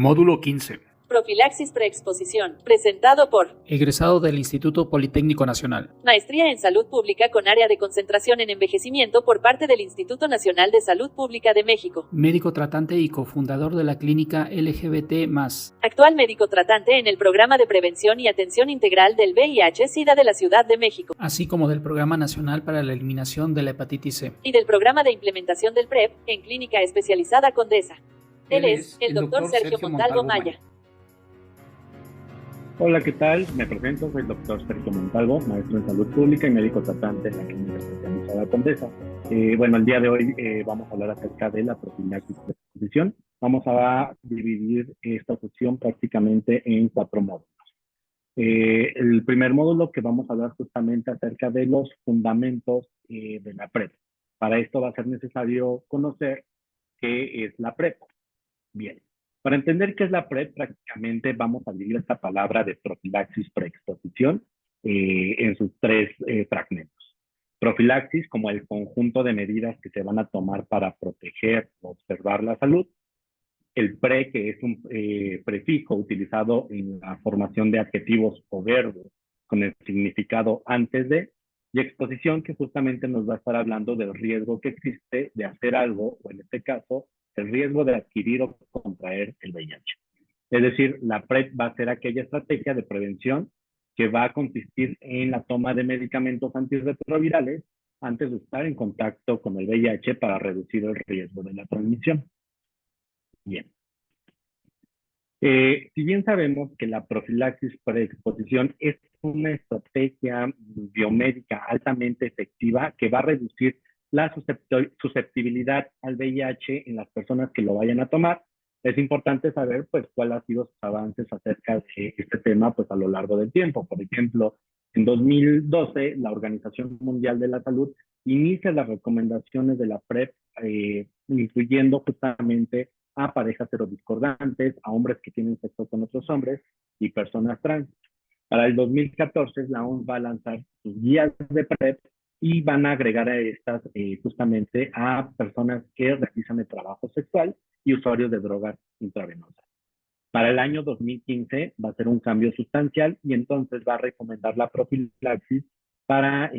Módulo 15. Profilaxis preexposición, presentado por Egresado del Instituto Politécnico Nacional. Maestría en Salud Pública con área de concentración en envejecimiento por parte del Instituto Nacional de Salud Pública de México. Médico tratante y cofundador de la clínica LGBT+. Actual médico tratante en el Programa de Prevención y Atención Integral del VIH-Sida de la Ciudad de México. Así como del Programa Nacional para la Eliminación de la Hepatitis C. Y del Programa de Implementación del PrEP en Clínica Especializada Condesa. Él es el Dr. Sergio Montalvo Maya. Hola, ¿qué tal? Me presento, soy el doctor Sergio Montalvo, maestro en salud pública y médico tratante en la clínica especializada Condesa. El día de hoy vamos a hablar acerca de la profilaxis de exposición. Vamos a dividir esta sesión prácticamente en 4 módulos. El primer módulo que vamos a hablar justamente acerca de los fundamentos de la PrEP. Para esto va a ser necesario conocer qué es la PrEP. Bien. Para entender qué es la PrEP, prácticamente vamos a dividir esta palabra de profilaxis preexposición en sus 3 fragmentos. Profilaxis como el conjunto de medidas que se van a tomar para proteger o observar la salud. El pre, que es un prefijo utilizado en la formación de adjetivos o verbos con el significado antes de. Y exposición, que justamente nos va a estar hablando del riesgo que existe de hacer algo, o en este caso, el riesgo de adquirir o contraer el VIH. Es decir, la PrEP va a ser aquella estrategia de prevención que va a consistir en la toma de medicamentos antirretrovirales antes de estar en contacto con el VIH para reducir el riesgo de la transmisión. Bien. Si bien sabemos que la profilaxis preexposición es una estrategia biomédica altamente efectiva que va a reducir la susceptibilidad al VIH en las personas que lo vayan a tomar, es importante saber pues cuáles han sido sus avances acerca de este tema pues a lo largo del tiempo. Por ejemplo, en 2012 la Organización Mundial de la Salud inicia las recomendaciones de la PrEP, incluyendo justamente a parejas heterodiscordantes, a hombres que tienen sexo con otros hombres y personas trans. Para el 2014 la OMS va a lanzar sus guías de PrEP y van a agregar a estas justamente a personas que realizan el trabajo sexual y usuarios de drogas intravenosas. Para el año 2015 va a ser un cambio sustancial y entonces va a recomendar la profilaxis para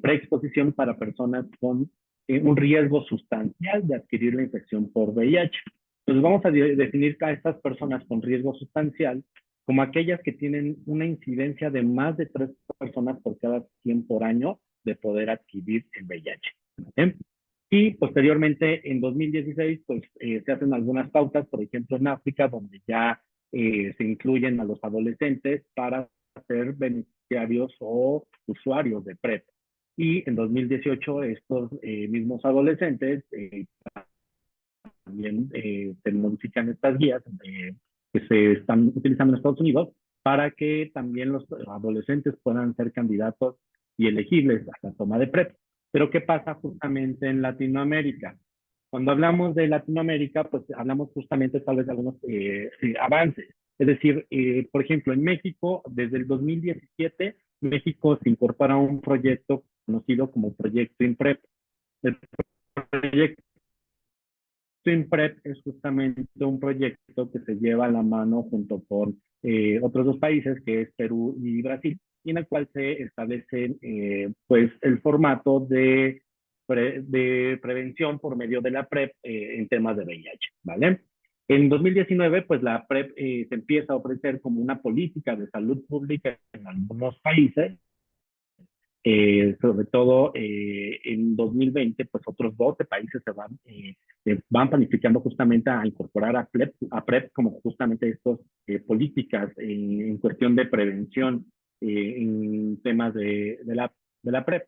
preexposición para personas con un riesgo sustancial de adquirir la infección por VIH. Entonces vamos a definir a estas personas con riesgo sustancial como aquellas que tienen una incidencia de más de 3 personas por cada 100 por año de poder adquirir el VIH. ¿Okay? Y posteriormente, en 2016, pues se hacen algunas pautas, por ejemplo, en África, donde ya se incluyen a los adolescentes para ser beneficiarios o usuarios de PrEP. Y en 2018, estos mismos adolescentes también se modifican estas guías que se están utilizando en Estados Unidos para que también los adolescentes puedan ser candidatos y elegibles a la toma de PrEP. Pero ¿qué pasa justamente en Latinoamérica? Cuando hablamos de Latinoamérica, pues hablamos justamente tal vez de algunos avances. Es decir, por ejemplo, en México, desde el 2017, México se incorpora a un proyecto conocido como Proyecto INPREP. El proyecto INPREP es justamente un proyecto que se lleva a la mano junto con otros 2 países, que es Perú y Brasil, y en el cual se establece pues el formato de prevención por medio de la PrEP en temas de VIH, ¿vale? En 2019, pues la PrEP se empieza a ofrecer como una política de salud pública en algunos países, sobre todo en 2020, pues otros 12 países van planificando justamente a incorporar a PrEP como justamente estas políticas en cuestión de prevención en temas de la PrEP.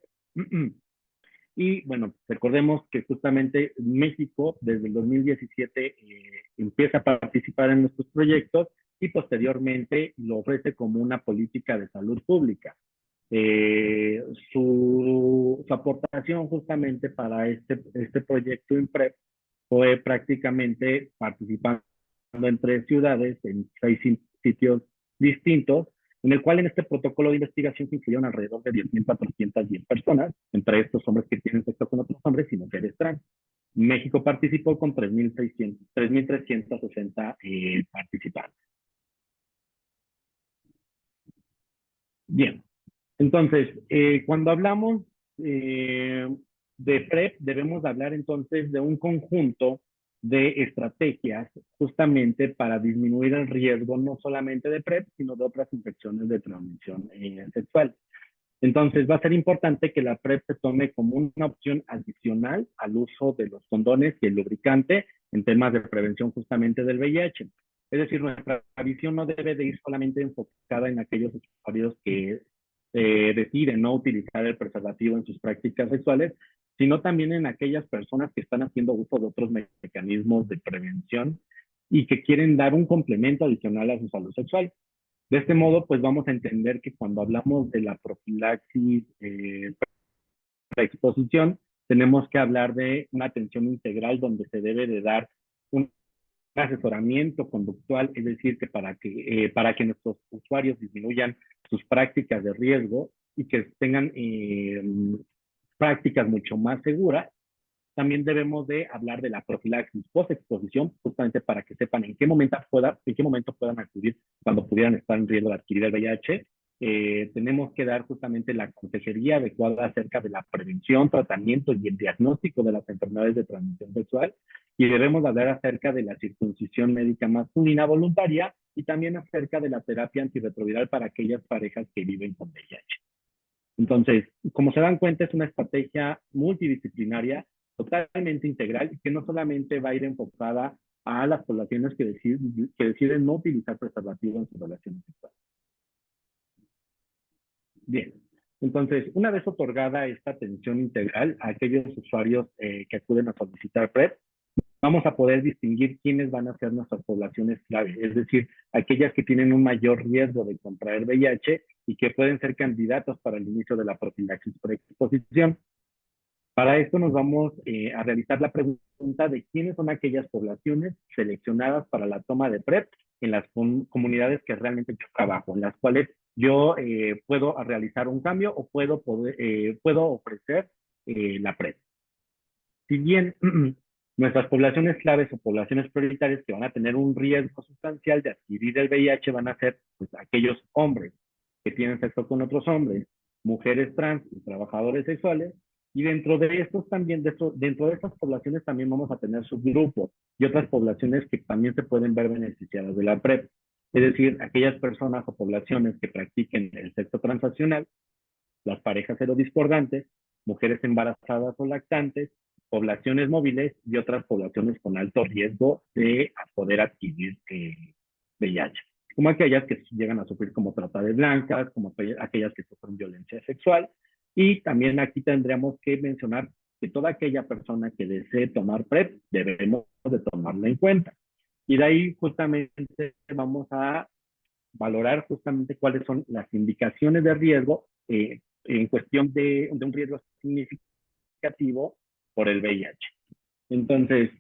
Y bueno, recordemos que justamente México desde el 2017 empieza a participar en estos proyectos y posteriormente lo ofrece como una política de salud pública. Su aportación justamente para este proyecto INPREP fue prácticamente participando en 3 ciudades, en 6 sitios distintos, en el cual en este protocolo de investigación se incluyeron alrededor de 10.410 personas, entre estos hombres que tienen sexo con otros hombres y mujeres trans. México participó con 3.360 participantes. Bien, entonces, cuando hablamos de PrEP, debemos hablar entonces de un conjunto de estrategias justamente para disminuir el riesgo no solamente de PrEP, sino de otras infecciones de transmisión sexual. Entonces, va a ser importante que la PrEP se tome como una opción adicional al uso de los condones y el lubricante en temas de prevención justamente del VIH. Es decir, nuestra visión no debe de ir solamente enfocada en aquellos usuarios que deciden no utilizar el preservativo en sus prácticas sexuales, sino también en aquellas personas que están haciendo uso de otros mecanismos de prevención y que quieren dar un complemento adicional a su salud sexual. De este modo, pues vamos a entender que cuando hablamos de la profilaxis preexposición, tenemos que hablar de una atención integral donde se debe de dar un asesoramiento conductual, es decir, que para que nuestros usuarios disminuyan sus prácticas de riesgo y que tengan prácticas mucho más seguras. También debemos de hablar de la profilaxis post-exposición, justamente para que sepan en qué momento puedan acudir cuando pudieran estar en riesgo de adquirir el VIH. Tenemos que dar justamente la consejería adecuada acerca de la prevención, tratamiento y el diagnóstico de las enfermedades de transmisión sexual. Y debemos hablar acerca de la circuncisión médica masculina voluntaria y también acerca de la terapia antirretroviral para aquellas parejas que viven con VIH. Entonces, como se dan cuenta, es una estrategia multidisciplinaria totalmente integral y que no solamente va a ir enfocada a las poblaciones que deciden no utilizar preservativo en sus relaciones sexuales. Bien, entonces, una vez otorgada esta atención integral a aquellos usuarios que acuden a solicitar PrEP, vamos a poder distinguir quiénes van a ser nuestras poblaciones clave, es decir, aquellas que tienen un mayor riesgo de contraer VIH y que pueden ser candidatos para el inicio de la profilaxis preexposición. Para esto nos vamos a realizar la pregunta de quiénes son aquellas poblaciones seleccionadas para la toma de PrEP en las comunidades que realmente yo trabajo, en las cuales yo puedo realizar un cambio o puedo ofrecer la PrEP. Si bien nuestras poblaciones claves o poblaciones prioritarias que van a tener un riesgo sustancial de adquirir el VIH van a ser pues, aquellos hombres que tienen sexo con otros hombres, mujeres trans y trabajadores sexuales. Y dentro de estos también, dentro de estas poblaciones también vamos a tener subgrupos y otras poblaciones que también se pueden ver beneficiadas de la PrEP. Es decir, aquellas personas o poblaciones que practiquen el sexo transaccional, las parejas serodiscordantes, mujeres embarazadas o lactantes, poblaciones móviles y otras poblaciones con alto riesgo de poder adquirir VIH, como aquellas que llegan a sufrir como trata de blancas, como aquellas que sufren violencia sexual. Y también aquí tendríamos que mencionar que toda aquella persona que desee tomar PrEP debemos de tomarla en cuenta. Y de ahí justamente vamos a valorar justamente cuáles son las indicaciones de riesgo en cuestión de un riesgo significativo por el VIH. Entonces,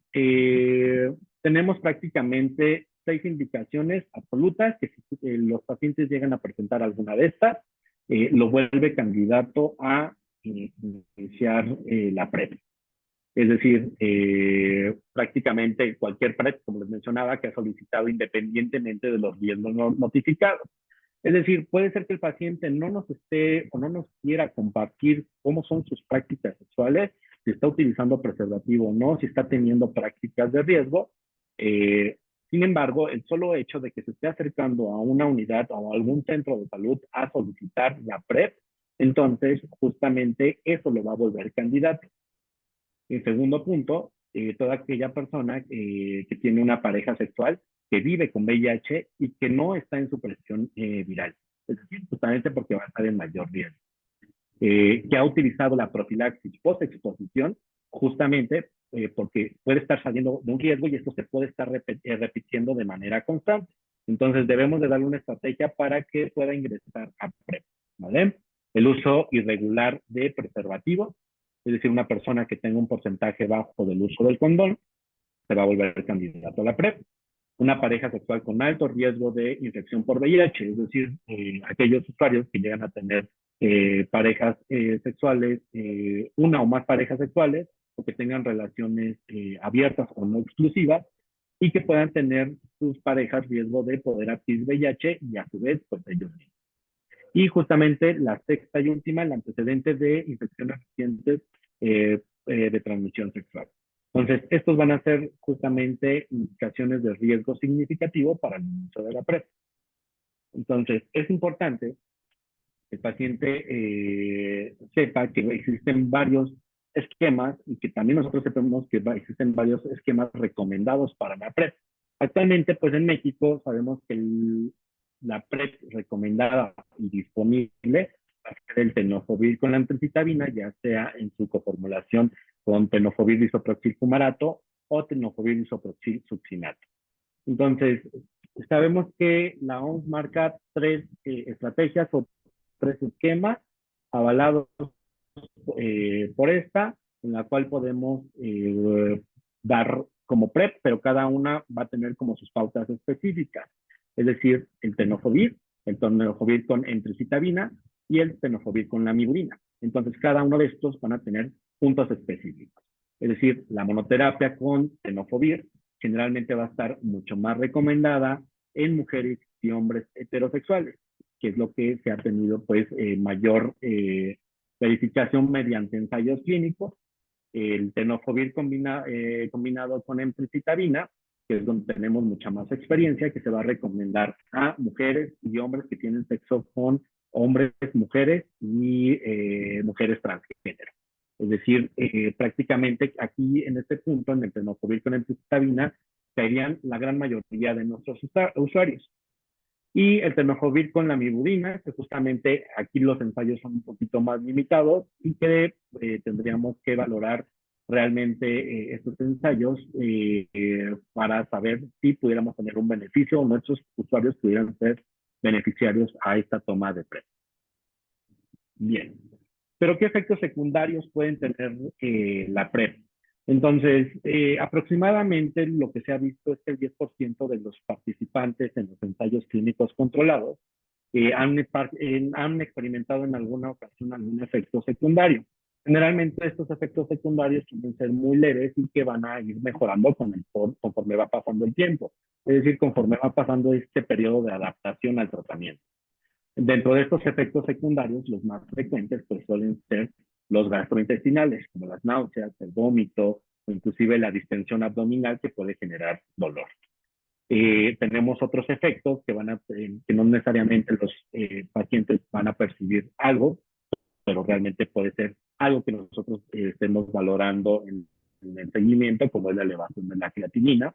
tenemos prácticamente 6 indicaciones absolutas que si los pacientes llegan a presentar alguna de estas, lo vuelve candidato a iniciar la PrEP. Es decir, prácticamente cualquier PrEP, como les mencionaba, que ha solicitado independientemente de los riesgos notificados. Es decir, puede ser que el paciente no nos esté o no nos quiera compartir cómo son sus prácticas sexuales, si está utilizando preservativo o no, si está teniendo prácticas de riesgo. Sin embargo, el solo hecho de que se esté acercando a una unidad o a algún centro de salud a solicitar la PrEP, entonces justamente eso lo va a volver candidato. En segundo punto, toda aquella persona que tiene una pareja sexual que vive con VIH y que no está en supresión viral, es decir, justamente porque va a estar en mayor riesgo. Que ha utilizado la profilaxis post-exposición, justamente porque puede estar saliendo de un riesgo y esto se puede estar repitiendo de manera constante. Entonces debemos de darle una estrategia para que pueda ingresar a PrEP, ¿vale? El uso irregular de preservativos, es decir, una persona que tenga un porcentaje bajo del uso del condón, se va a volver candidato a la PrEP. una pareja sexual con alto riesgo de infección por VIH, es decir, aquellos usuarios que llegan a tener parejas sexuales, una o más parejas sexuales, o que tengan relaciones abiertas o no exclusivas, y que puedan tener sus parejas riesgo de poder adquirir VIH y a su vez, pues ellos mismos. Y justamente la sexta y última, el antecedente de infecciones recientes de transmisión sexual. Entonces, estos van a ser justamente indicaciones de riesgo significativo para el inicio de la PrEP. Entonces, es importante que el paciente sepa que existen varios esquemas y que también nosotros sepamos que existen varios esquemas recomendados para la PrEP. Actualmente, pues en México sabemos que la PrEP recomendada y disponible va a ser el tenofovir con la emtricitabina, ya sea en su coformulación con tenofovir disoproxil fumarato o tenofovir disoproxil succinato. Entonces, sabemos que la OMS marca tres estrategias o tres esquemas avalados por esta, en la cual podemos dar como PrEP, pero cada una va a tener como sus pautas específicas. Es decir, el tenofovir con emtricitabina y el tenofovir con lamivudina. Entonces, cada uno de estos van a tener puntos específicos. Es decir, la monoterapia con tenofovir generalmente va a estar mucho más recomendada en mujeres y hombres heterosexuales, que es lo que se ha tenido pues mayor verificación mediante ensayos clínicos. El tenofovir combinado con emtricitabina, que es donde tenemos mucha más experiencia, que se va a recomendar a mujeres y hombres que tienen sexo con hombres, mujeres y mujeres transgénero. Es decir, prácticamente aquí en este punto, en el tenofovir con emtricitabina, caerían la gran mayoría de nuestros usuarios. Y el tenofovir con la lamivudina, que justamente aquí los ensayos son un poquito más limitados y que tendríamos que valorar realmente estos ensayos para saber si pudiéramos tener un beneficio o nuestros usuarios pudieran ser beneficiarios a esta toma de PrEP. Bien, pero ¿qué efectos secundarios pueden tener la PrEP? Entonces, aproximadamente lo que se ha visto es que el 10% de los participantes en los ensayos clínicos controlados han experimentado en alguna ocasión algún efecto secundario. Generalmente estos efectos secundarios suelen ser muy leves y que van a ir mejorando conforme va pasando el tiempo. Es decir, conforme va pasando este periodo de adaptación al tratamiento. Dentro de estos efectos secundarios, los más frecuentes pues suelen ser los gastrointestinales, como las náuseas, el vómito, o inclusive la distensión abdominal que puede generar dolor. Tenemos otros efectos que no necesariamente los pacientes van a percibir algo, pero realmente puede ser algo que nosotros estemos valorando en el seguimiento, como es la elevación de la creatinina,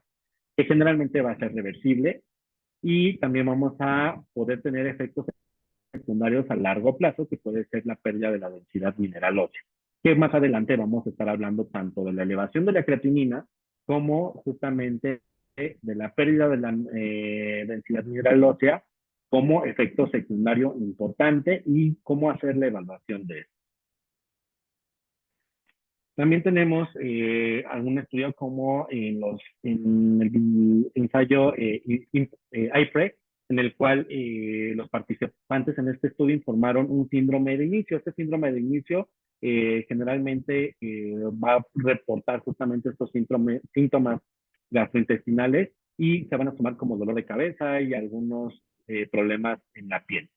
que generalmente va a ser reversible, y también vamos a poder tener efectos secundarios a largo plazo, que puede ser la pérdida de la densidad mineral ósea, que más adelante vamos a estar hablando tanto de la elevación de la creatinina como justamente de la pérdida de la densidad mineral ósea como efecto secundario importante y cómo hacer la evaluación de esto. También tenemos algún estudio como en el ensayo IPREC, en el cual los participantes en este estudio informaron un síndrome de inicio. Este síndrome de inicio generalmente va a reportar justamente estos síntomas gastrointestinales y se van a tomar como dolor de cabeza y algunos problemas en la piel.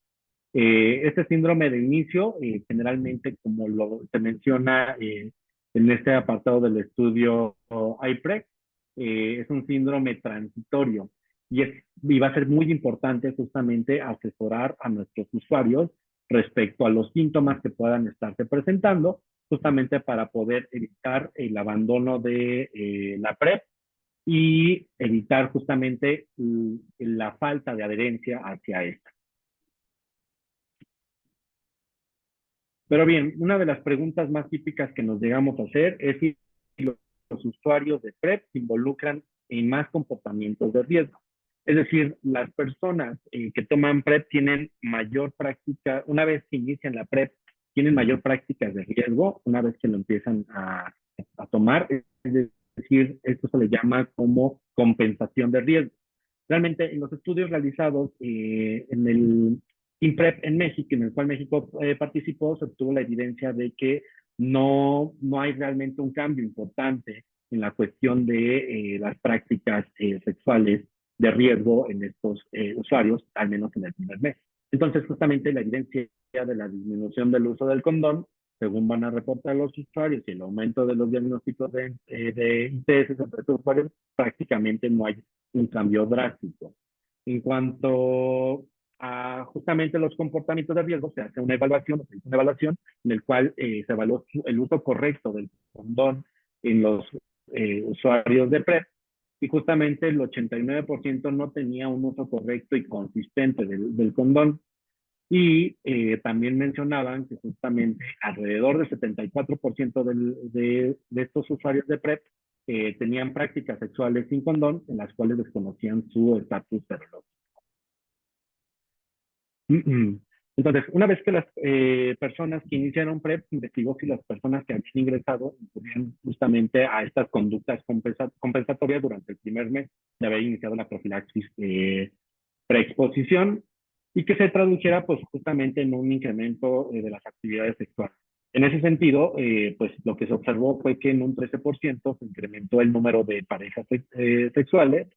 Este síndrome de inicio, generalmente, como se menciona en este apartado del estudio IPREC, es un síndrome transitorio y va a ser muy importante justamente asesorar a nuestros usuarios respecto a los síntomas que puedan estarse presentando, justamente para poder evitar el abandono de la PrEP y evitar justamente la falta de adherencia hacia esta. Pero bien, una de las preguntas más típicas que nos llegamos a hacer es si los usuarios de PrEP se involucran en más comportamientos de riesgo. Es decir, las personas que toman PrEP tienen mayor práctica, una vez que inician la PrEP, tienen mayor práctica de riesgo, una vez que lo empiezan a tomar. Es decir, esto se le llama como compensación de riesgo. Realmente en los estudios realizados en el INPREP en México, en el cual México participó, se obtuvo la evidencia de que no hay realmente un cambio importante en la cuestión de las prácticas sexuales de riesgo en estos usuarios, al menos en el primer mes. Entonces, justamente la evidencia de la disminución del uso del condón, según van a reportar los usuarios, y el aumento de los diagnósticos de ITS entre estos usuarios, prácticamente no hay un cambio drástico. En cuanto a justamente los comportamientos de riesgo, se hace una evaluación, en el cual se evaluó el uso correcto del condón en los usuarios de PrEP, y justamente el 89% no tenía un uso correcto y consistente del condón. Y también mencionaban que justamente alrededor del 74% de estos usuarios de PrEP tenían prácticas sexuales sin condón, en las cuales desconocían su estatus serológico. Entonces, una vez que las personas que iniciaron PrEP, investigó si las personas que habían ingresado incurrían justamente a estas conductas compensatorias durante el primer mes de haber iniciado la profilaxis preexposición, y que se tradujera pues justamente en un incremento de las actividades sexuales. En ese sentido, pues lo que se observó fue que en un 13% se incrementó el número de parejas sexuales,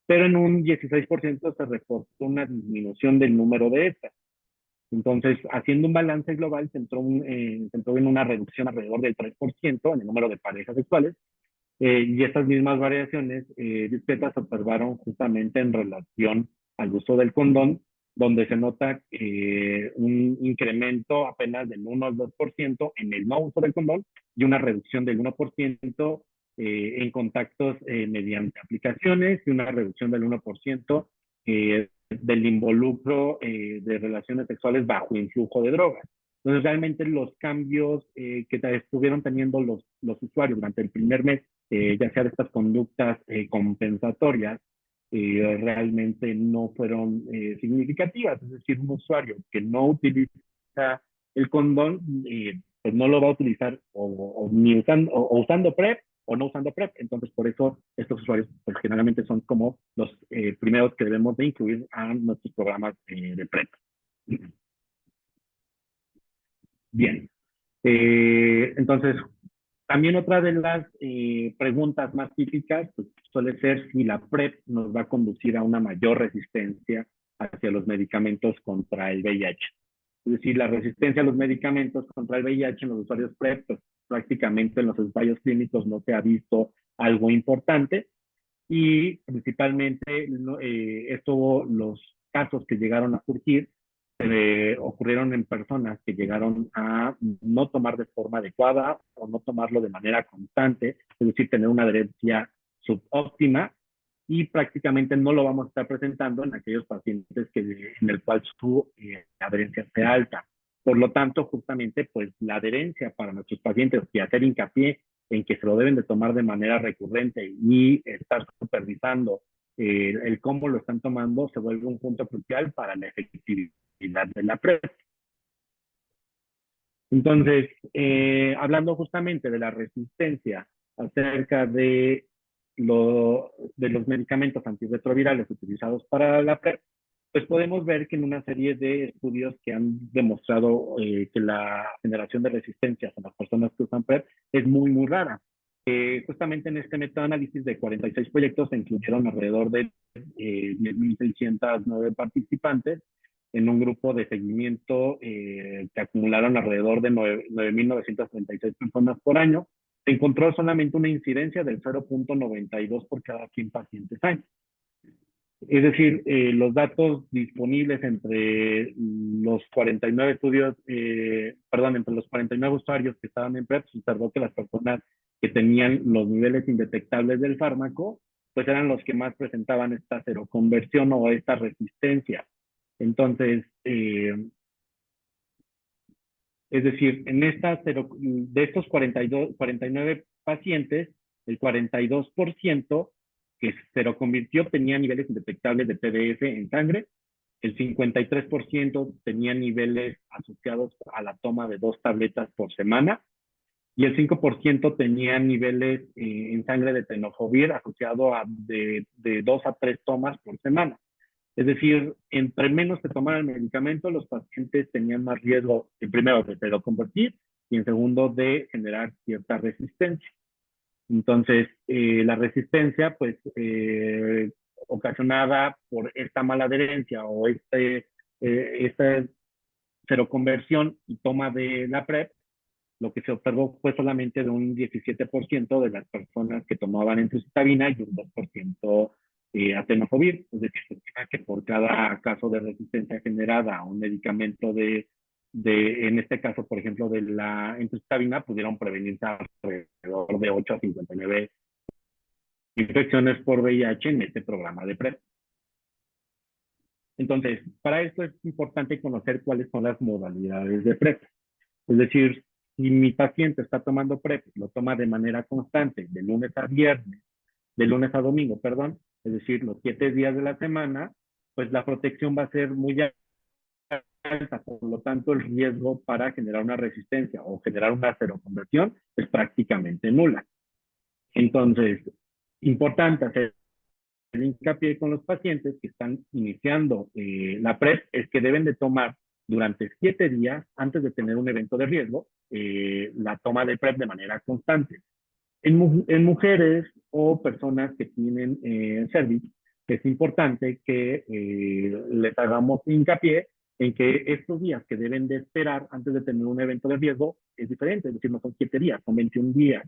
pero en un 16% se reportó una disminución del número de estas. Entonces, haciendo un balance global, se entró en una reducción alrededor del 3% en el número de parejas sexuales, y estas mismas variaciones discretas se observaron justamente en relación al uso del condón, donde se nota un incremento apenas del 1 al 2% en el no uso del condón y una reducción del 1% en contactos mediante aplicaciones, y una reducción del 1% del involucro de relaciones sexuales bajo influjo de drogas. Entonces, realmente los cambios que estuvieron teniendo los usuarios durante el primer mes, ya sea de estas conductas compensatorias, realmente no fueron significativas. Es decir, un usuario que no utiliza el condón, pues no lo va a utilizar ni usando PrEP o no usando PrEP. Entonces, por eso estos usuarios pues, generalmente son como los primeros que debemos de incluir a nuestros programas de PrEP. Bien. Entonces, también otra de las preguntas más típicas pues, suele ser si la PrEP nos va a conducir a una mayor resistencia hacia los medicamentos contra el VIH. Es decir, la resistencia a los medicamentos contra el VIH en los usuarios PrEP, pues, prácticamente en los ensayos clínicos no se ha visto algo importante, y principalmente los casos que llegaron a surgir ocurrieron en personas que llegaron a no tomar de forma adecuada o no tomarlo de manera constante, es decir, tener una adherencia subóptima, y prácticamente no lo vamos a estar presentando en aquellos pacientes en el cual su adherencia sea alta. Por lo tanto, justamente, pues la adherencia para nuestros pacientes y hacer hincapié en que se lo deben de tomar de manera recurrente y estar supervisando el cómo lo están tomando, se vuelve un punto crucial para la efectividad de la PrEP. Entonces, hablando justamente de la resistencia acerca de los medicamentos antirretrovirales utilizados para la PrEP, pues podemos ver que en una serie de estudios que han demostrado que la generación de resistencias en las personas que usan PrEP es muy, muy rara. Justamente en este metaanálisis de 46 proyectos se incluyeron alrededor de 10.609 participantes en un grupo de seguimiento que acumularon alrededor de 9.936 personas por año. Se encontró solamente una incidencia del 0.92 por cada 100 pacientes año. Es decir, los datos disponibles entre los 49 entre los 49 usuarios que estaban en PrEP, se observó que las personas que tenían los niveles indetectables del fármaco, pues eran los que más presentaban esta seroconversión o esta resistencia. Entonces, es decir, de estos 49 pacientes, el 42% que se seroconvirtió tenía niveles indetectables de PDF en sangre, el 53% tenía niveles asociados a la toma de 2 tabletas por semana, y el 5% tenía niveles en sangre de tenofovir asociado a de 2 a 3 tomas por semana. Es decir, entre menos se tomara el medicamento, los pacientes tenían más riesgo, en primero, de seroconvertir y en segundo, de generar cierta resistencia. Entonces, la resistencia, pues, ocasionada por esta mala adherencia o esta seroconversión y toma de la PrEP, lo que se observó fue solamente de un 17% de las personas que tomaban entrocitabina y un 2% atenofovir. Es decir, se estima que por cada caso de resistencia generada a un medicamento en este caso, por ejemplo, de la entrocitabina, pudieron prevenirse alrededor de 8 a 59 infecciones por VIH en este programa de PrEP. Entonces, para esto es importante conocer cuáles son las modalidades de PrEP. Es decir, si mi paciente está tomando PrEP, lo toma de manera constante, de lunes a viernes, de lunes a domingo, perdón, es decir, los 7 días de la semana, pues la protección va a ser muy alta, por lo tanto el riesgo para generar una resistencia o generar una seroconversión es prácticamente nula. Entonces, importante hacer el hincapié con los pacientes que están iniciando la PrEP es que deben de tomar durante 7 días antes de tener un evento de riesgo la toma de PrEP de manera constante. En mujeres o personas que tienen cervix, es importante que les hagamos hincapié en que estos días que deben de esperar antes de tener un evento de riesgo es diferente, es decir, no son 7 días, son 21 días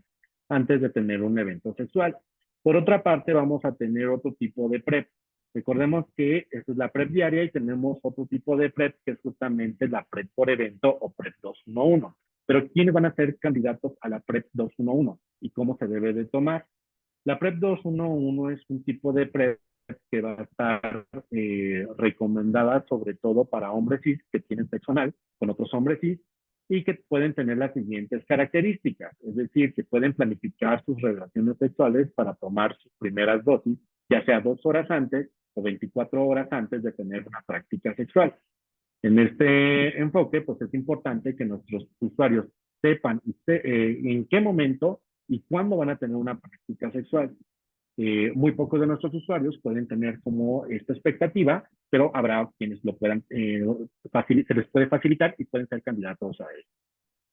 antes de tener un evento sexual. Por otra parte, vamos a tener otro tipo de PrEP. Recordemos que esta es la PrEP diaria y tenemos otro tipo de PrEP que es justamente la PrEP por evento o PrEP 211. Pero ¿quiénes van a ser candidatos a la PrEP 211 y cómo se debe de tomar? La PrEP 211 es un tipo de PrEP que va a estar recomendada sobre todo para hombres cis que tienen sexo anal con otros hombres cis y que pueden tener las siguientes características, es decir, que pueden planificar sus relaciones sexuales para tomar sus primeras dosis, ya sea 2 horas antes o 24 horas antes de tener una práctica sexual. En este enfoque, pues es importante que nuestros usuarios sepan en qué momento y cuándo van a tener una práctica sexual. Muy pocos de nuestros usuarios pueden tener como esta expectativa, pero habrá quienes lo puedan, se les puede facilitar y pueden ser candidatos a él.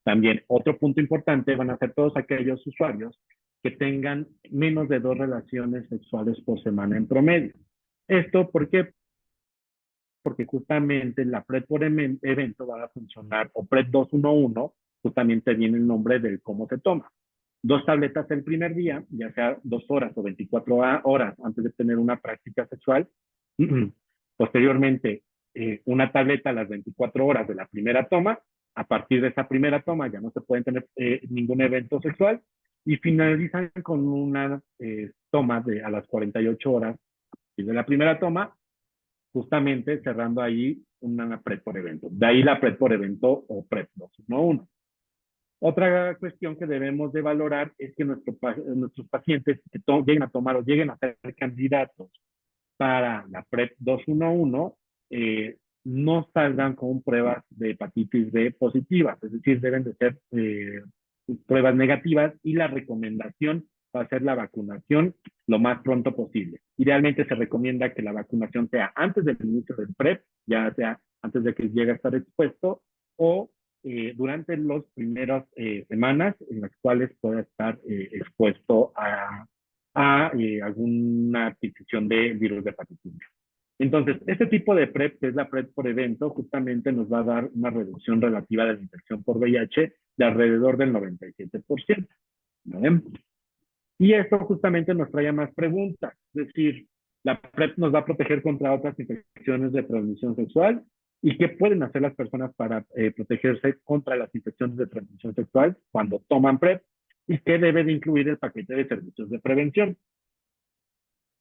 También otro punto importante van a ser todos aquellos usuarios que tengan menos de 2 relaciones sexuales por semana en promedio. ¿Esto por qué? Porque justamente la PrEP por evento va a funcionar, o PrEP 211, justamente viene el nombre del cómo se toma. 2 tabletas el primer día, ya sea 2 horas o 24 horas antes de tener una práctica sexual. Posteriormente, una tableta a las 24 horas de la primera toma. A partir de esa primera toma ya no se pueden tener ningún evento sexual. Y finalizan con una toma a las 48 horas de la primera toma, justamente cerrando ahí una PrEP por evento. De ahí la PrEP por evento o PrEP 211. Otra cuestión que debemos de valorar es que nuestros pacientes que lleguen a tomar o lleguen a ser candidatos para la PrEP 211 no salgan con pruebas de hepatitis B positivas, es decir, deben de ser pruebas negativas y la recomendación va a ser la vacunación lo más pronto posible. Idealmente se recomienda que la vacunación sea antes del inicio del PrEP, ya sea antes de que llegue a estar expuesto o durante las primeras semanas en las cuales pueda estar expuesto a alguna adquisición de virus de hepatitis. Entonces, este tipo de PrEP, que es la PrEP por evento, justamente nos va a dar una reducción relativa de la infección por VIH de alrededor del 97%. ¿Vale? Y esto justamente nos trae más preguntas, es decir, la PrEP nos va a proteger contra otras infecciones de transmisión sexual. ¿Y qué pueden hacer las personas para protegerse contra las infecciones de transmisión sexual cuando toman PrEP? ¿Y qué debe de incluir el paquete de servicios de prevención?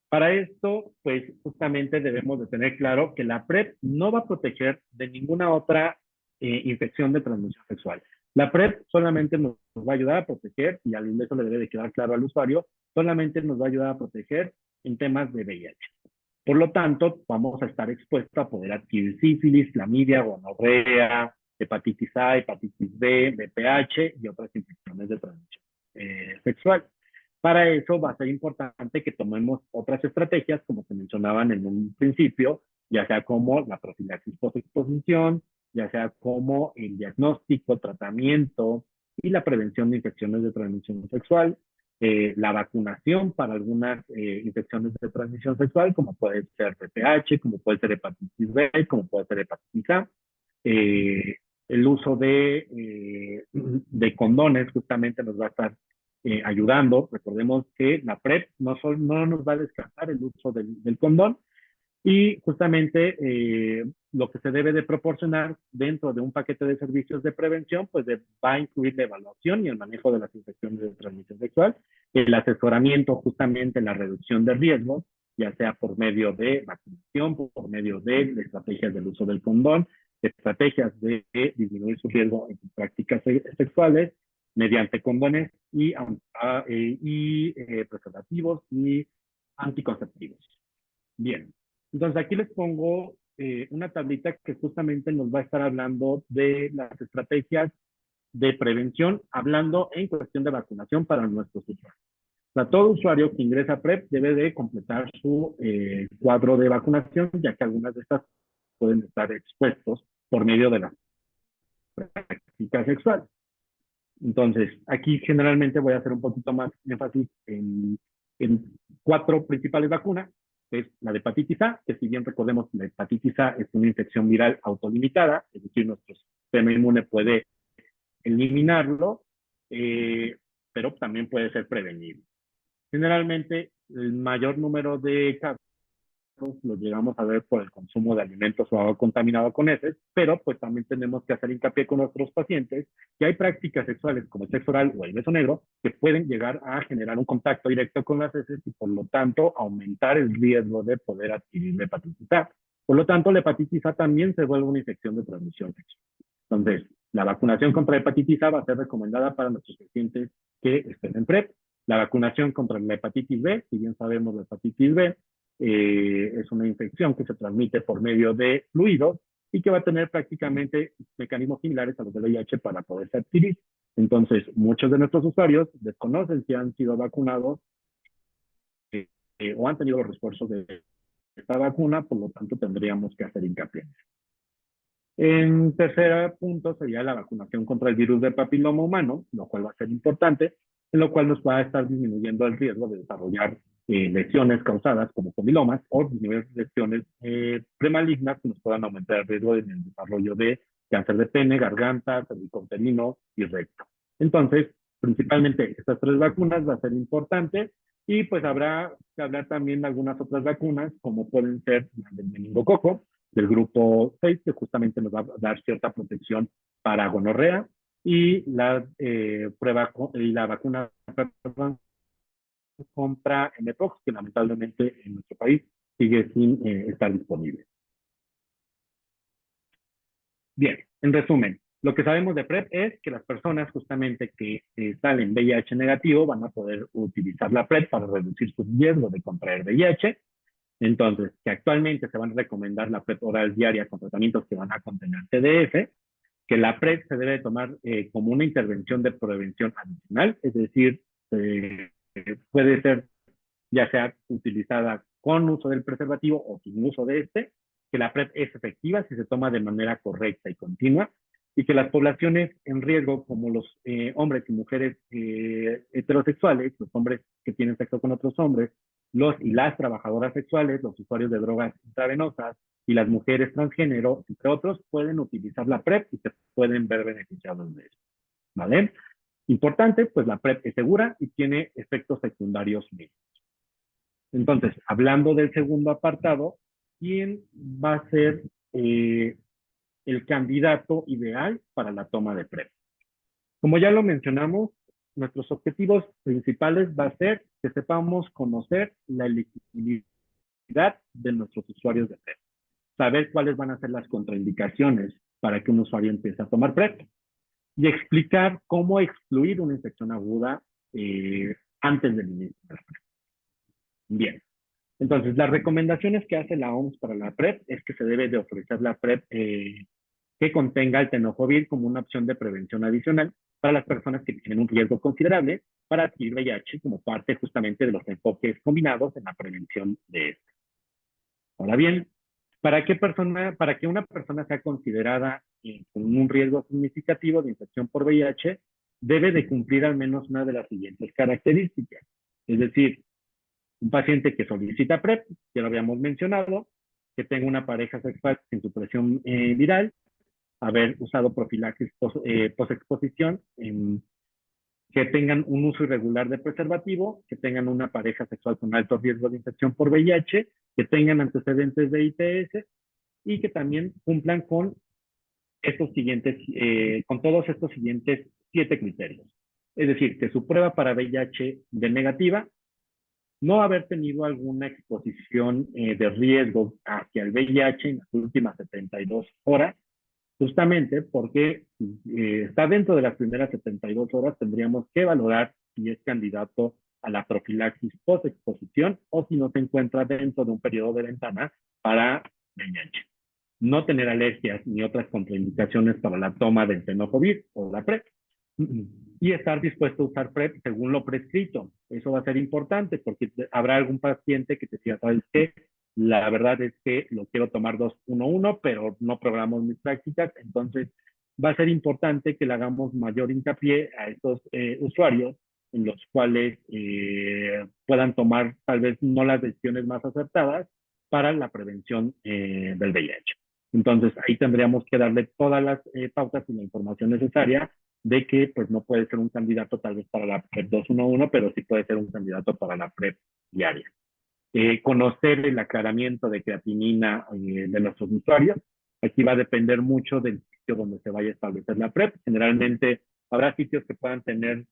Para esto, pues justamente debemos de tener claro que la PrEP no va a proteger de ninguna otra infección de transmisión sexual. La PrEP solamente nos va a ayudar a proteger, y eso le debe de quedar claro al usuario, solamente nos va a ayudar a proteger en temas de VIH. Por lo tanto, vamos a estar expuestos a poder adquirir sífilis, clamidia, gonorrea, hepatitis A, hepatitis B, VPH y otras infecciones infecciones de transmisión sexual. Para eso va a ser importante que tomemos otras estrategias, como se mencionaban en un principio, ya sea como la profilaxis post-exposición, ya sea como el diagnóstico, tratamiento y la prevención de infecciones de transmisión sexual, la vacunación para algunas infecciones de transmisión sexual, como puede ser VPH, como puede ser hepatitis B, como puede ser hepatitis A, el uso de condones justamente nos va a estar ayudando. Recordemos que la PrEP no nos va a descartar el uso del condón, y justamente lo que se debe de proporcionar dentro de un paquete de servicios de prevención, pues va a incluir la evaluación y el manejo de las infecciones de transmisión sexual, el asesoramiento justamente en la reducción de riesgos, ya sea por medio de vacunación, por medio de estrategias del uso del condón, estrategias de disminuir su riesgo en sus prácticas sexuales, mediante condones y preservativos y anticonceptivos. Bien, entonces aquí les pongo una tablita que justamente nos va a estar hablando de las estrategias de prevención, hablando en cuestión de vacunación para nuestros usuarios. O sea, todo usuario que ingresa a PrEP debe de completar su cuadro de vacunación, ya que algunas de estas pueden estar expuestos por medio de la práctica sexual. Entonces, aquí generalmente voy a hacer un poquito más énfasis en 4 principales vacunas, que es la de hepatitis A, que si bien recordemos la hepatitis A es una infección viral autolimitada, es decir, nuestro sistema inmune puede eliminarlo, pero también puede ser prevenible. Generalmente, el mayor número de casos los llegamos a ver por el consumo de alimentos o agua contaminada con heces, pero pues también tenemos que hacer hincapié con nuestros pacientes que hay prácticas sexuales como el sexo oral o el beso negro que pueden llegar a generar un contacto directo con las heces y por lo tanto aumentar el riesgo de poder adquirir la hepatitis A. Por lo tanto, la hepatitis A también se vuelve una infección de transmisión sexual. Entonces, la vacunación contra la hepatitis A va a ser recomendada para nuestros pacientes que estén en PrEP. La vacunación contra la hepatitis B, si bien sabemos la hepatitis B, es una infección que se transmite por medio de fluidos y que va a tener prácticamente mecanismos similares a los del VIH para poderse adquirir. Entonces, muchos de nuestros usuarios desconocen si han sido vacunados o han tenido los refuerzos de esta vacuna, por lo tanto tendríamos que hacer hincapié. En tercer punto sería la vacunación contra el virus del papiloma humano, lo cual va a ser importante, en lo cual nos va a estar disminuyendo el riesgo de desarrollar lesiones causadas como condilomas o disminuir lesiones premalignas que nos puedan aumentar el riesgo en el desarrollo de cáncer de pene, garganta, cervicouterino y recto. Entonces, principalmente estas 3 vacunas va a ser importante y pues habrá que hablar también de algunas otras vacunas como pueden ser la del meningococo, del grupo 6, que justamente nos va a dar cierta protección para gonorrea, y la vacuna contra mpox, que lamentablemente en nuestro país sigue sin estar disponible. Bien, en resumen, lo que sabemos de PrEP es que las personas justamente que salen VIH negativo van a poder utilizar la PrEP para reducir su riesgo de contraer VIH. Entonces, que actualmente se van a recomendar la PrEP oral diaria con tratamientos que van a contener TDF, que la PrEP se debe tomar como una intervención de prevención adicional, es decir, puede ser ya sea utilizada con uso del preservativo o sin uso de este, que la PrEP es efectiva si se toma de manera correcta y continua, y que las poblaciones en riesgo, como los hombres y mujeres heterosexuales, los hombres que tienen sexo con otros hombres, los y las trabajadoras sexuales, los usuarios de drogas intravenosas y las mujeres transgénero, entre otros, pueden utilizar la PrEP y se pueden ver beneficiados de eso. ¿Vale? Importante, pues la PrEP es segura y tiene efectos secundarios mínimos. Entonces, hablando del segundo apartado, ¿quién va a ser el candidato ideal para la toma de PrEP? Como ya lo mencionamos, nuestros objetivos principales va a ser que sepamos conocer la elegibilidad de nuestros usuarios de PrEP, saber cuáles van a ser las contraindicaciones para que un usuario empiece a tomar PrEP y explicar cómo excluir una infección aguda antes del inicio de la PrEP. Bien, entonces las recomendaciones que hace la OMS para la PrEP es que se debe de ofrecer la PrEP que que contenga el tenofovir como una opción de prevención adicional para las personas que tienen un riesgo considerable para adquirir VIH como parte justamente de los enfoques combinados en la prevención de esto. Ahora bien, para que una persona sea considerada con un riesgo significativo de infección por VIH, debe de cumplir al menos una de las siguientes características. Es decir, un paciente que solicita PrEP, ya lo habíamos mencionado, que tenga una pareja sexual sin supresión viral, haber usado profilaxis posexposición, que tengan un uso irregular de preservativo, que tengan una pareja sexual con alto riesgo de infección por VIH, que tengan antecedentes de ITS y que también cumplan con con todos estos siguientes 7 criterios. Es decir, que su prueba para VIH de negativa, no haber tenido alguna exposición de riesgo hacia el VIH en las últimas 72 horas, justamente porque está dentro de las primeras 72 horas, tendríamos que valorar si es candidato a la profilaxis post-exposición o si no se encuentra dentro de un periodo de ventana para VIH. No tener alergias ni otras contraindicaciones para la toma del tenofovir o la PrEP. Y estar dispuesto a usar PrEP según lo prescrito. Eso va a ser importante porque habrá algún paciente que te diga, ¿sabes qué? La verdad es que lo quiero tomar 2-1-1, pero no programamos mis prácticas. Entonces, va a ser importante que le hagamos mayor hincapié a estos usuarios en los cuales puedan tomar tal vez no las decisiones más acertadas para la prevención del VIH. Entonces, ahí tendríamos que darle todas las pautas y la información necesaria de que pues no puede ser un candidato tal vez para la PrEP 2-1-1, pero sí puede ser un candidato para la PrEP diaria. Conocer el aclaramiento de creatinina de nuestros usuarios. Aquí va a depender mucho del sitio donde se vaya a establecer la PrEP. Generalmente habrá sitios que puedan tener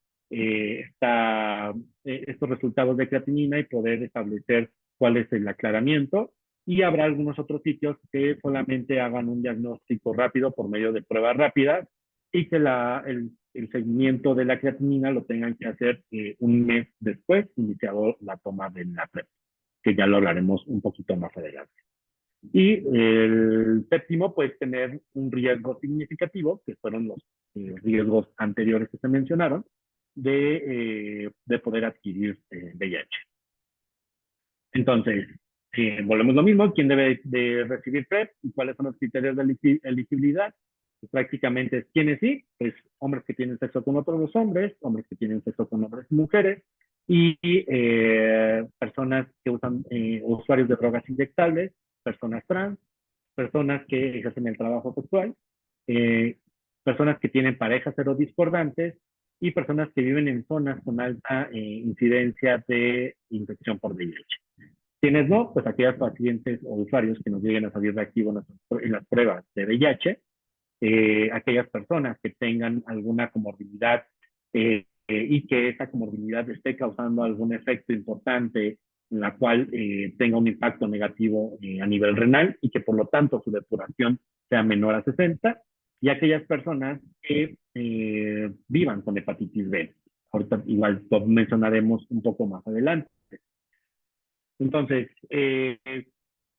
estos resultados de creatinina y poder establecer cuál es el aclaramiento. Y habrá algunos otros sitios que solamente hagan un diagnóstico rápido por medio de pruebas rápidas y que el seguimiento de la creatinina lo tengan que hacer un mes después, iniciado la toma de la PrEP, que ya lo hablaremos un poquito más adelante. Y el séptimo puede tener un riesgo significativo, que fueron los riesgos anteriores que se mencionaron, de poder adquirir VIH. Entonces, volvemos lo mismo, ¿quién debe de recibir PrEP y cuáles son los criterios de elegibilidad? Pues prácticamente, ¿quiénes sí? Pues hombres que tienen sexo con otros hombres, hombres que tienen sexo con hombres y mujeres, y personas que usan usuarios de drogas inyectables, personas trans, personas que ejercen el trabajo sexual, personas que tienen parejas serodiscordantes y personas que viven en zonas con alta incidencia de infección por VIH. Quienes no, pues aquellos pacientes o usuarios que nos lleguen a salir reactivos en las pruebas de VIH, aquellas personas que tengan alguna comorbilidad y que esa comorbilidad esté causando algún efecto importante en la cual tenga un impacto negativo a nivel renal y que por lo tanto su depuración sea menor a 60, y aquellas personas que vivan con hepatitis B. Ahorita igual lo mencionaremos un poco más adelante. Entonces,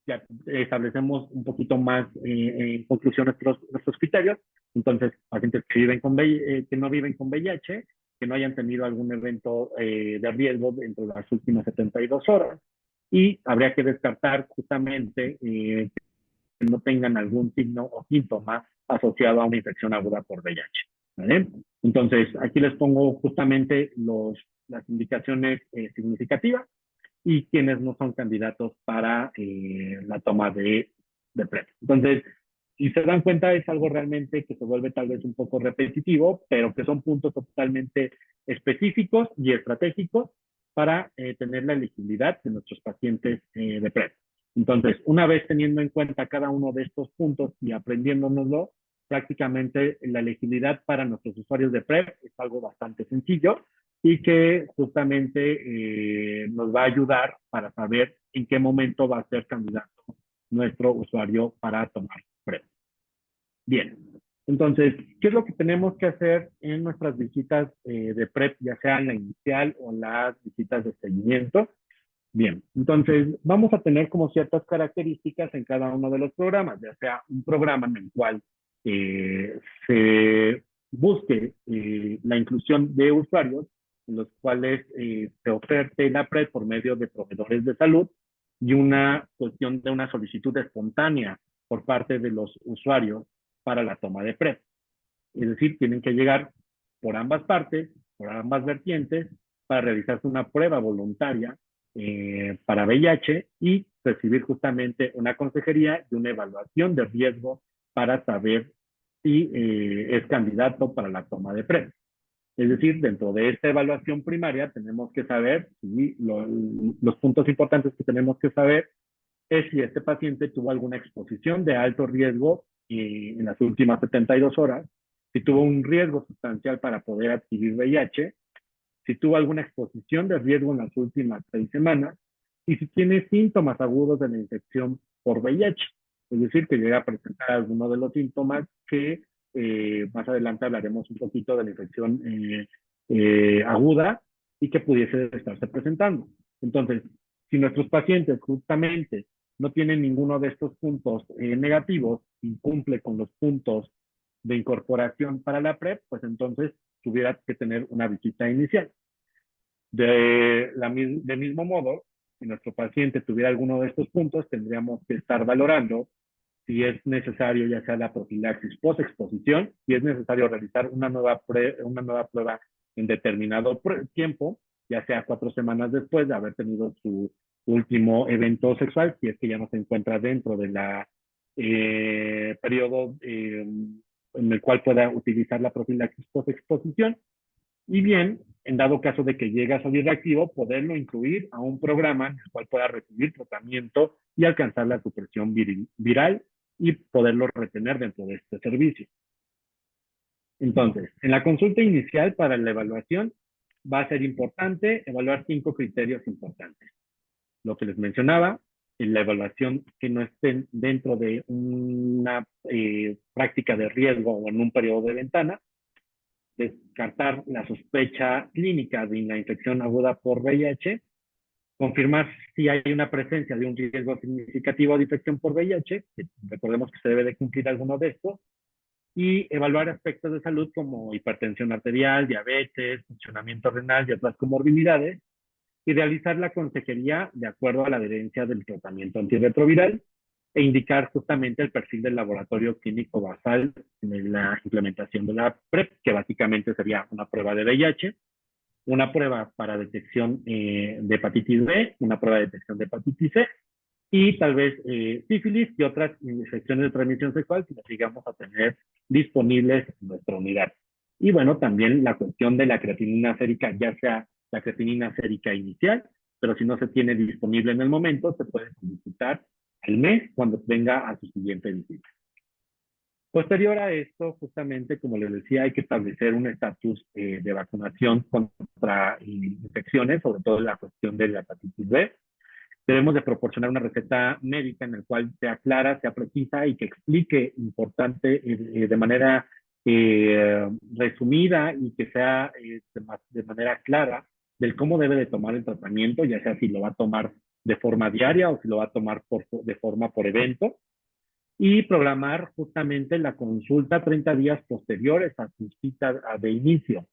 ya establecemos un poquito más en conclusión nuestros criterios. Entonces, pacientes que no viven con VIH, que no hayan tenido algún evento de riesgo dentro de las últimas 72 horas. Y habría que descartar justamente que no tengan algún signo o síntoma asociado a una infección aguda por VIH. ¿Vale? Entonces, aquí les pongo justamente las indicaciones significativas y quienes no son candidatos para la toma de PrEP. Entonces, si se dan cuenta, es algo realmente que se vuelve tal vez un poco repetitivo, pero que son puntos totalmente específicos y estratégicos para tener la elegibilidad de nuestros pacientes de PrEP. Entonces, una vez teniendo en cuenta cada uno de estos puntos y aprendiéndonoslo, prácticamente la elegibilidad para nuestros usuarios de PrEP es algo bastante sencillo y que justamente nos va a ayudar para saber en qué momento va a ser candidato nuestro usuario para tomar PrEP. Bien, entonces, ¿qué es lo que tenemos que hacer en nuestras visitas de PrEP, ya sea en la inicial o las visitas de seguimiento? Bien, entonces vamos a tener como ciertas características en cada uno de los programas, ya sea un programa en el cual se busque la inclusión de usuarios en los cuales se oferte la PrEP por medio de proveedores de salud y una cuestión de una solicitud espontánea por parte de los usuarios para la toma de PrEP. Es decir, tienen que llegar por ambas partes, por ambas vertientes, para realizarse una prueba voluntaria para VIH y recibir justamente una consejería y una evaluación de riesgo para saber si es candidato para la toma de PrEP. Es decir, dentro de esta evaluación primaria tenemos que saber si los puntos importantes que tenemos que saber es si este paciente tuvo alguna exposición de alto riesgo en las últimas 72 horas, si tuvo un riesgo sustancial para poder adquirir VIH, si tuvo alguna exposición de riesgo en las últimas 6 semanas y si tiene síntomas agudos de la infección por VIH. Es decir, que llega a presentar alguno de los síntomas que más adelante hablaremos un poquito de la infección aguda y que pudiese estarse presentando. Entonces, si nuestros pacientes justamente no tienen ninguno de estos puntos negativos y cumple con los puntos de incorporación para la PrEP, pues entonces tuviera que tener una visita inicial. De mismo modo, si nuestro paciente tuviera alguno de estos puntos, tendríamos que estar valorando si es necesario ya sea la profilaxis post-exposición, si es necesario realizar una nueva prueba en determinado tiempo, ya sea 4 semanas después de haber tenido su último evento sexual, si es que ya no se encuentra dentro de la periodo en el cual pueda utilizar la profilaxis post-exposición, y bien, en dado caso de que llegue a salir reactivo, poderlo incluir a un programa en el cual pueda recibir tratamiento y alcanzar la supresión viral y poderlo retener dentro de este servicio. Entonces, en la consulta inicial para la evaluación va a ser importante evaluar 5 criterios importantes. Lo que les mencionaba, en la evaluación que no estén dentro de una práctica de riesgo o en un periodo de ventana, descartar la sospecha clínica de la infección aguda por VIH, confirmar si hay una presencia de un riesgo significativo de infección por VIH, que recordemos que se debe de cumplir alguno de estos, y evaluar aspectos de salud como hipertensión arterial, diabetes, funcionamiento renal y otras comorbilidades, y realizar la consejería de acuerdo a la adherencia del tratamiento antirretroviral e indicar justamente el perfil del laboratorio clínico basal en la implementación de la PrEP, que básicamente sería una prueba de VIH, una prueba para detección de hepatitis B, una prueba de detección de hepatitis C y tal vez sífilis y otras infecciones de transmisión sexual que las llegamos a tener disponibles en nuestra unidad. Y bueno, también la cuestión de la creatinina sérica, ya sea la creatinina sérica inicial, pero si no se tiene disponible en el momento, se puede solicitar al mes cuando venga a su siguiente visita. Posterior a esto, justamente, como les decía, hay que establecer un estatus de vacunación contra infecciones, sobre todo la cuestión de la hepatitis B. Debemos de proporcionar una receta médica en la cual sea clara, sea precisa y que explique importante de manera resumida y que sea de manera clara del cómo debe de tomar el tratamiento, ya sea si lo va a tomar de forma diaria o si lo va a tomar de forma por evento, y programar justamente la consulta 30 días posteriores a su cita de inicio.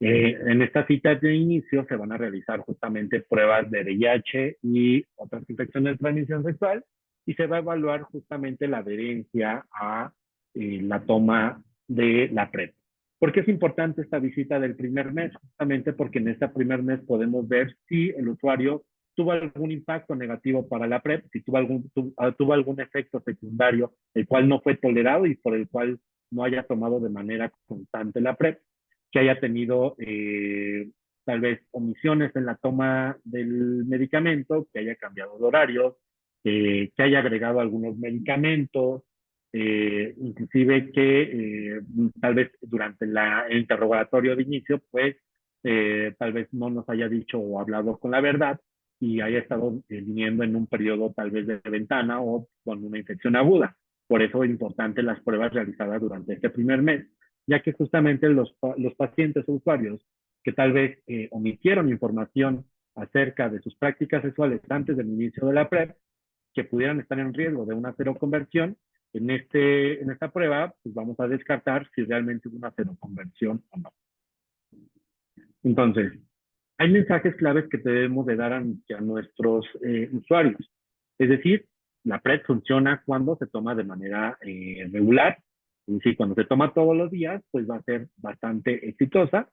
En esta cita de inicio se van a realizar justamente pruebas de VIH y otras infecciones de transmisión sexual y se va a evaluar justamente la adherencia a la toma de la PrEP. ¿Por qué es importante esta visita del primer mes? Justamente porque en este primer mes podemos ver si el usuario tuvo algún impacto negativo para la PrEP, si tuvo algún efecto secundario, el cual no fue tolerado y por el cual no haya tomado de manera constante la PrEP, que haya tenido tal vez omisiones en la toma del medicamento, que haya cambiado de horario, que haya agregado algunos medicamentos, inclusive que tal vez durante el interrogatorio de inicio, pues tal vez no nos haya dicho o hablado con la verdad y haya estado viniendo en un periodo tal vez de ventana o con una infección aguda. Por eso es importante las pruebas realizadas durante este primer mes, ya que justamente los pacientes o usuarios que tal vez omitieron información acerca de sus prácticas sexuales antes del inicio de la PrEP, que pudieran estar en riesgo de una seroconversión, En esta prueba, pues vamos a descartar si realmente es una seroconversión o no. Entonces, hay mensajes claves que debemos de dar a nuestros usuarios. Es decir, la PrEP funciona cuando se toma de manera regular. Es decir, cuando se toma todos los días, pues va a ser bastante exitosa.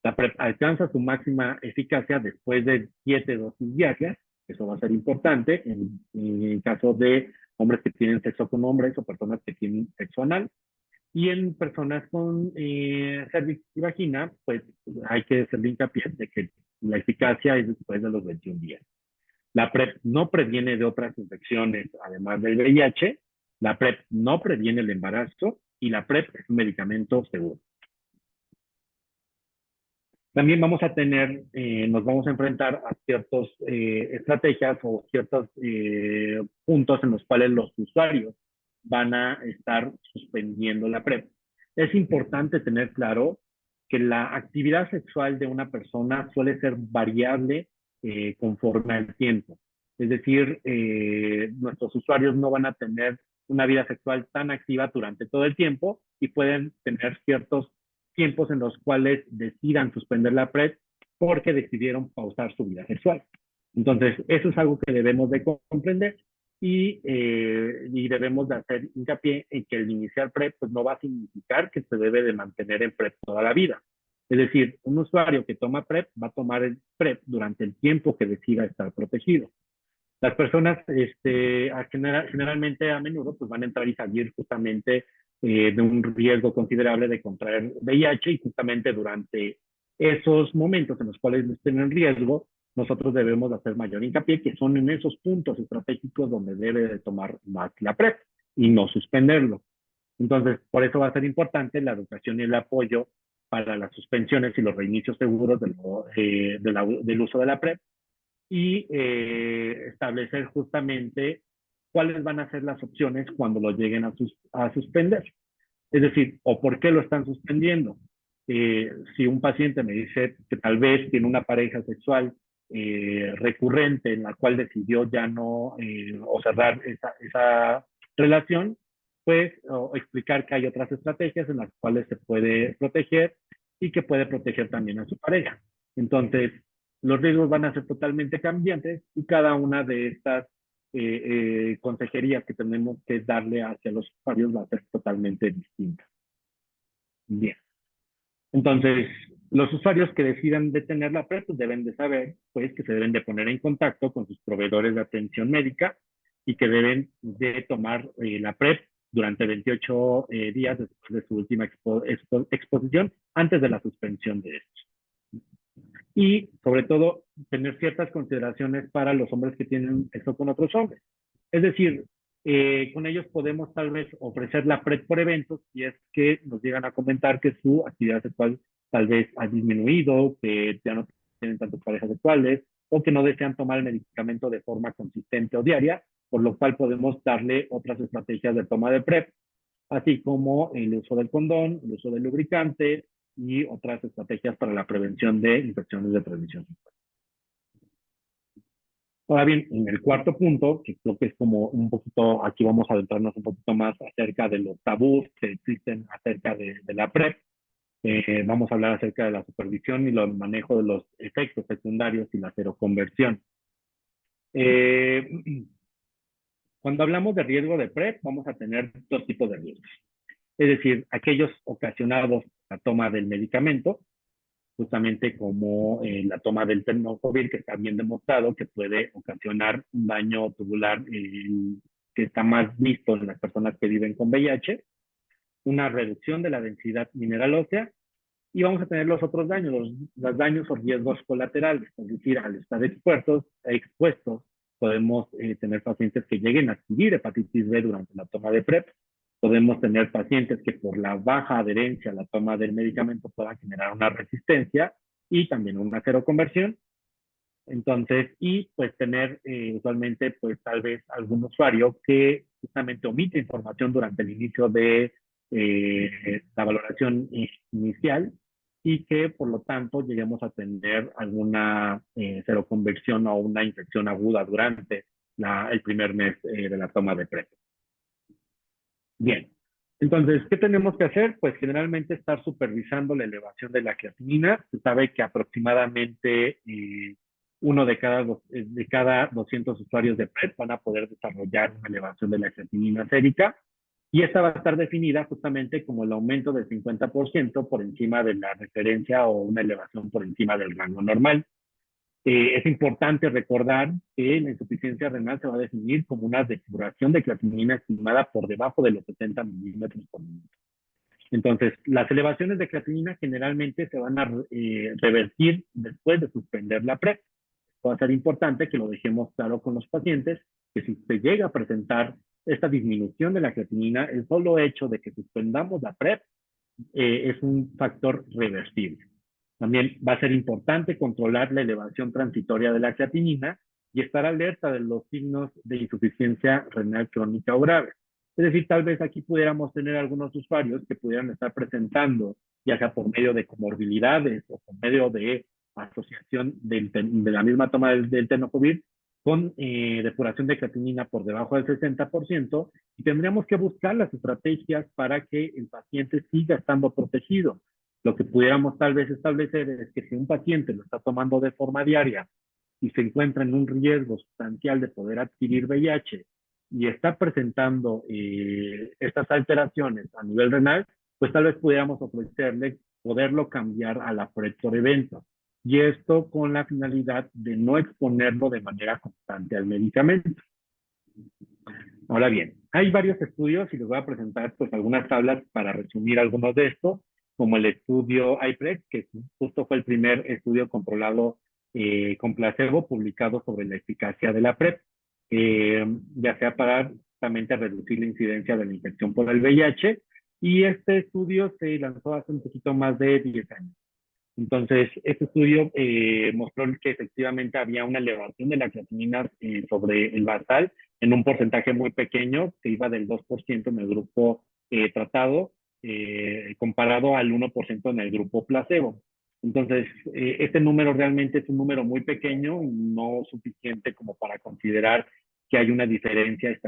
La PrEP alcanza su máxima eficacia después de 7 dosis diarias. Eso va a ser importante en el caso de hombres que tienen sexo con hombres o personas que tienen sexo anal. Y en personas con cervix y vagina, pues hay que hacerle hincapié de que la eficacia es después de los 21 días. La PrEP no previene de otras infecciones, además del VIH. La PrEP no previene el embarazo y la PrEP es un medicamento seguro. También vamos a tener, nos vamos a enfrentar a ciertas estrategias o ciertos puntos en los cuales los usuarios van a estar suspendiendo la PrEP. Es importante tener claro que la actividad sexual de una persona suele ser variable conforme al tiempo. Es decir, nuestros usuarios no van a tener una vida sexual tan activa durante todo el tiempo y pueden tener ciertos tiempos en los cuales decidan suspender la PrEP porque decidieron pausar su vida sexual. Entonces, eso es algo que debemos de comprender y debemos de hacer hincapié en que el iniciar PrEP pues, no va a significar que se debe de mantener en PrEP toda la vida. Es decir, un usuario que toma PrEP va a tomar el PrEP durante el tiempo que decida estar protegido. Las personas generalmente a menudo pues van a entrar y salir justamente de un riesgo considerable de contraer VIH y justamente durante esos momentos en los cuales estén en riesgo, nosotros debemos hacer mayor hincapié que son en esos puntos estratégicos donde debe de tomar más la PrEP y no suspenderlo. Entonces, por eso va a ser importante la educación y el apoyo para las suspensiones y los reinicios seguros del uso de la PrEP y establecer justamente cuáles van a ser las opciones cuando lo lleguen a suspender. Es decir, o por qué lo están suspendiendo. Si un paciente me dice que tal vez tiene una pareja sexual recurrente en la cual decidió ya no o cerrar esa relación, pues explicar que hay otras estrategias en las cuales se puede proteger y que puede proteger también a su pareja. Entonces, los riesgos van a ser totalmente cambiantes y cada una de estas consejerías que tenemos que darle hacia los usuarios va a ser totalmente distinta. Bien. Entonces, los usuarios que decidan detener la PrEP pues, deben de saber pues, que se deben de poner en contacto con sus proveedores de atención médica y que deben de tomar la PrEP durante 28 días después de su última exposición antes de la suspensión de esto. Y sobre todo tener ciertas consideraciones para los hombres que tienen sexo con otros hombres. Es decir, con ellos podemos tal vez ofrecer la PrEP por eventos si es que nos llegan a comentar que su actividad sexual tal vez ha disminuido, que ya no tienen tantas parejas sexuales o que no desean tomar el medicamento de forma consistente o diaria, por lo cual podemos darle otras estrategias de toma de PrEP, así como el uso del condón, el uso del lubricante, y otras estrategias para la prevención de infecciones de transmisión sexual. Ahora bien, en el cuarto punto, que creo que es como un poquito, aquí vamos a adentrarnos un poquito más acerca de los tabús que existen acerca de la PrEP. Vamos a hablar acerca de la supervisión y el manejo de los efectos secundarios y la seroconversión. Cuando hablamos de riesgo de PrEP, vamos a tener dos tipos de riesgos. Es decir, aquellos ocasionados por la toma del medicamento, justamente como la toma del tenofovir, que está bien demostrado que puede ocasionar un daño tubular que está más visto en las personas que viven con VIH, una reducción de la densidad mineral ósea, y vamos a tener los otros daños, los daños o riesgos colaterales, es decir, al estar expuestos podemos tener pacientes que lleguen a adquirir hepatitis B durante la toma de PrEP. Podemos tener pacientes que por la baja adherencia a la toma del medicamento puedan generar una resistencia y también una seroconversión. Entonces, y pues tener usualmente pues tal vez algún usuario que justamente omite información durante el inicio de la valoración inicial y que por lo tanto lleguemos a tener alguna seroconversión o una infección aguda durante el primer mes de la toma de PrEP. Bien. Entonces, ¿qué tenemos que hacer? Pues generalmente estar supervisando la elevación de la creatinina. Se sabe que aproximadamente uno de cada 200 usuarios de PrEP van a poder desarrollar una elevación de la creatinina sérica, y esta va a estar definida justamente como el aumento del 50% por encima de la referencia o una elevación por encima del rango normal. Es importante recordar que la insuficiencia renal se va a definir como una depuración de creatinina estimada por debajo de los 70 milímetros por minuto. Entonces, las elevaciones de creatinina generalmente se van a revertir después de suspender la PrEP. Va a ser importante que lo dejemos claro con los pacientes, que si se llega a presentar esta disminución de la creatinina, el solo hecho de que suspendamos la PrEP es un factor reversible. También va a ser importante controlar la elevación transitoria de la creatinina y estar alerta de los signos de insuficiencia renal crónica o grave. Es decir, tal vez aquí pudiéramos tener algunos usuarios que pudieran estar presentando, ya sea por medio de comorbilidades o por medio de asociación de la misma toma del tenofovir, con depuración de creatinina por debajo del 60%, y tendríamos que buscar las estrategias para que el paciente siga estando protegido. Lo que pudiéramos tal vez establecer es que si un paciente lo está tomando de forma diaria y se encuentra en un riesgo sustancial de poder adquirir VIH y está presentando estas alteraciones a nivel renal, pues tal vez pudiéramos ofrecerle poderlo cambiar a la PrEP por evento. Y esto con la finalidad de no exponerlo de manera constante al medicamento. Ahora bien, hay varios estudios y les voy a presentar pues algunas tablas para resumir algunos de estos, como el estudio IPREP, que justo fue el primer estudio controlado con placebo publicado sobre la eficacia de la PrEP, ya sea para justamente reducir la incidencia de la infección por el VIH, y este estudio se lanzó hace un poquito más de 10 años. Entonces, este estudio mostró que efectivamente había una elevación de la creatinina sobre el basal en un porcentaje muy pequeño, que iba del 2% en el grupo tratado, comparado al 1% en el grupo placebo. Entonces, este número realmente es un número muy pequeño, no suficiente como para considerar que hay una diferencia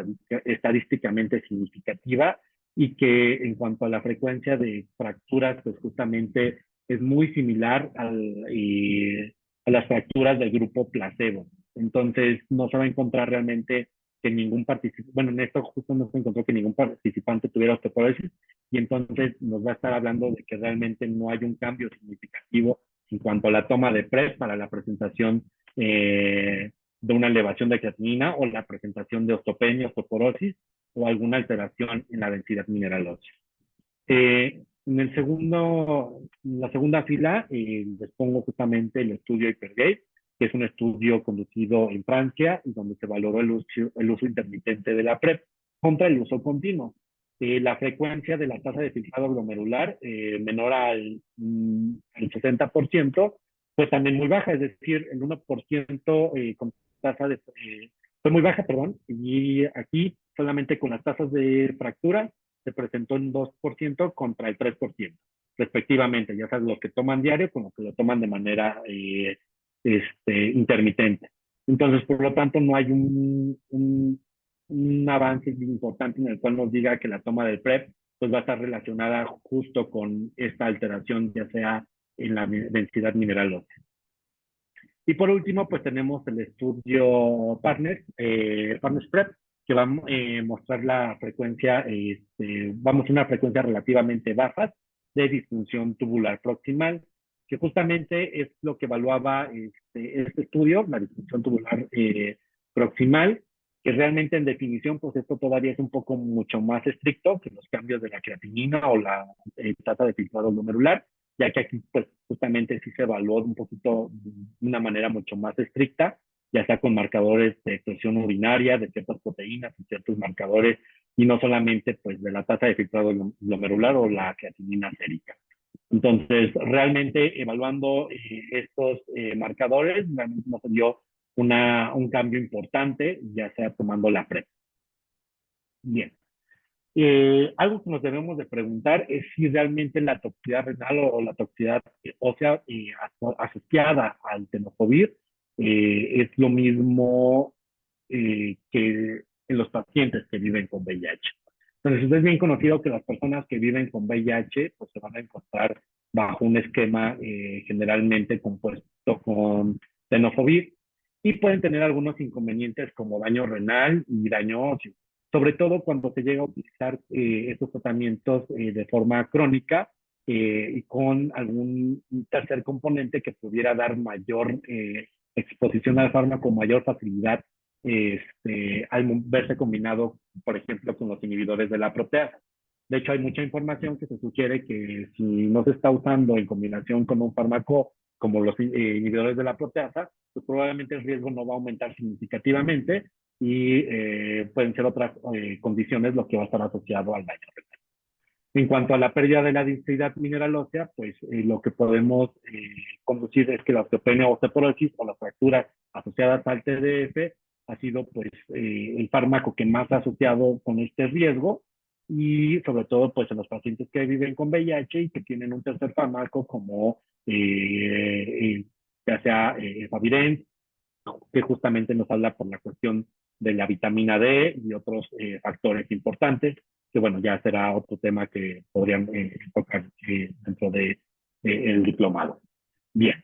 estadísticamente significativa, y que en cuanto a la frecuencia de fracturas, pues justamente es muy similar a las fracturas del grupo placebo. Entonces, no se va a encontrar realmente que ningún participante, bueno, en esto justo no se encontró que ningún participante tuviera osteoporosis, y entonces nos va a estar hablando de que realmente no hay un cambio significativo en cuanto a la toma de PrEP para la presentación de una elevación de creatinina o la presentación de osteopenia, osteoporosis o alguna alteración en la densidad mineral ósea. En la segunda fila les pongo justamente el estudio Hypergate, que es un estudio conducido en Francia y donde se valoró el uso intermitente de la PrEP contra el uso continuo. La frecuencia de la tasa de filtrado glomerular menor al 60% fue también muy baja, es decir, el 1% con tasa de... fue muy baja, perdón, y aquí solamente con las tasas de fractura se presentó en 2% contra el 3%, respectivamente, ya sabes, los que toman diario con los que lo toman de manera intermitente. Entonces, por lo tanto, no hay un avance importante en el cual nos diga que la toma del PrEP pues va a estar relacionada justo con esta alteración, ya sea en la densidad mineral ósea. Y por último, pues tenemos el estudio Partners PrEP, que va a mostrar la frecuencia, vamos a una frecuencia relativamente baja de disfunción tubular proximal, que justamente es lo que evaluaba este estudio, la disfunción tubular proximal, que realmente en definición, pues esto todavía es un poco mucho más estricto que los cambios de la creatinina o la tasa de filtrado glomerular, ya que aquí pues justamente sí se evaluó un poquito de una manera mucho más estricta, ya sea con marcadores de expresión urinaria, de ciertas proteínas y ciertos marcadores, y no solamente pues de la tasa de filtrado glomerular o la creatinina sérica. Entonces, realmente evaluando estos marcadores, realmente nos dio un cambio importante, ya sea tomando la PrEP. Bien. Algo que nos debemos de preguntar es si realmente la toxicidad renal o la toxicidad ósea asociada al tenofovir es lo mismo que en los pacientes que viven con VIH. Entonces es bien conocido que las personas que viven con VIH pues se van a encontrar bajo un esquema generalmente compuesto con tenofovir y pueden tener algunos inconvenientes como daño renal y daño óseo, sobre todo cuando se llega a utilizar estos tratamientos de forma crónica y con algún tercer componente que pudiera dar mayor exposición al fármaco, mayor facilidad al verse combinado, por ejemplo, con los inhibidores de la proteasa. De hecho, hay mucha información que se sugiere que si no se está usando en combinación con un fármaco como los inhibidores de la proteasa, pues probablemente el riesgo no va a aumentar significativamente y pueden ser otras condiciones lo que va a estar asociado al daño renal. En cuanto a la pérdida de la densidad mineral ósea, pues lo que podemos conducir es que la osteopenia o osteoporosis o las fracturas asociadas al TDF ha sido pues el fármaco que más ha asociado con este riesgo y sobre todo pues en los pacientes que viven con VIH y que tienen un tercer fármaco como ya sea Favirenz, que justamente nos habla por la cuestión de la vitamina D y otros factores importantes, que bueno, ya será otro tema que podrían tocar dentro de el diplomado. Bien.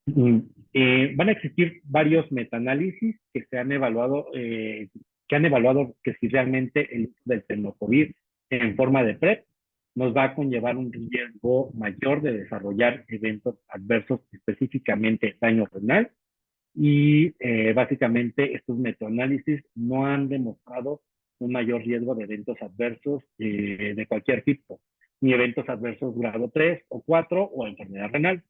Van a existir varios metaanálisis que se han evaluado, que si realmente el uso del tenofovir en forma de PrEP nos va a conllevar un riesgo mayor de desarrollar eventos adversos, específicamente daño renal, y básicamente estos metaanálisis no han demostrado un mayor riesgo de eventos adversos de cualquier tipo, ni eventos adversos grado 3 o 4 o enfermedad renal.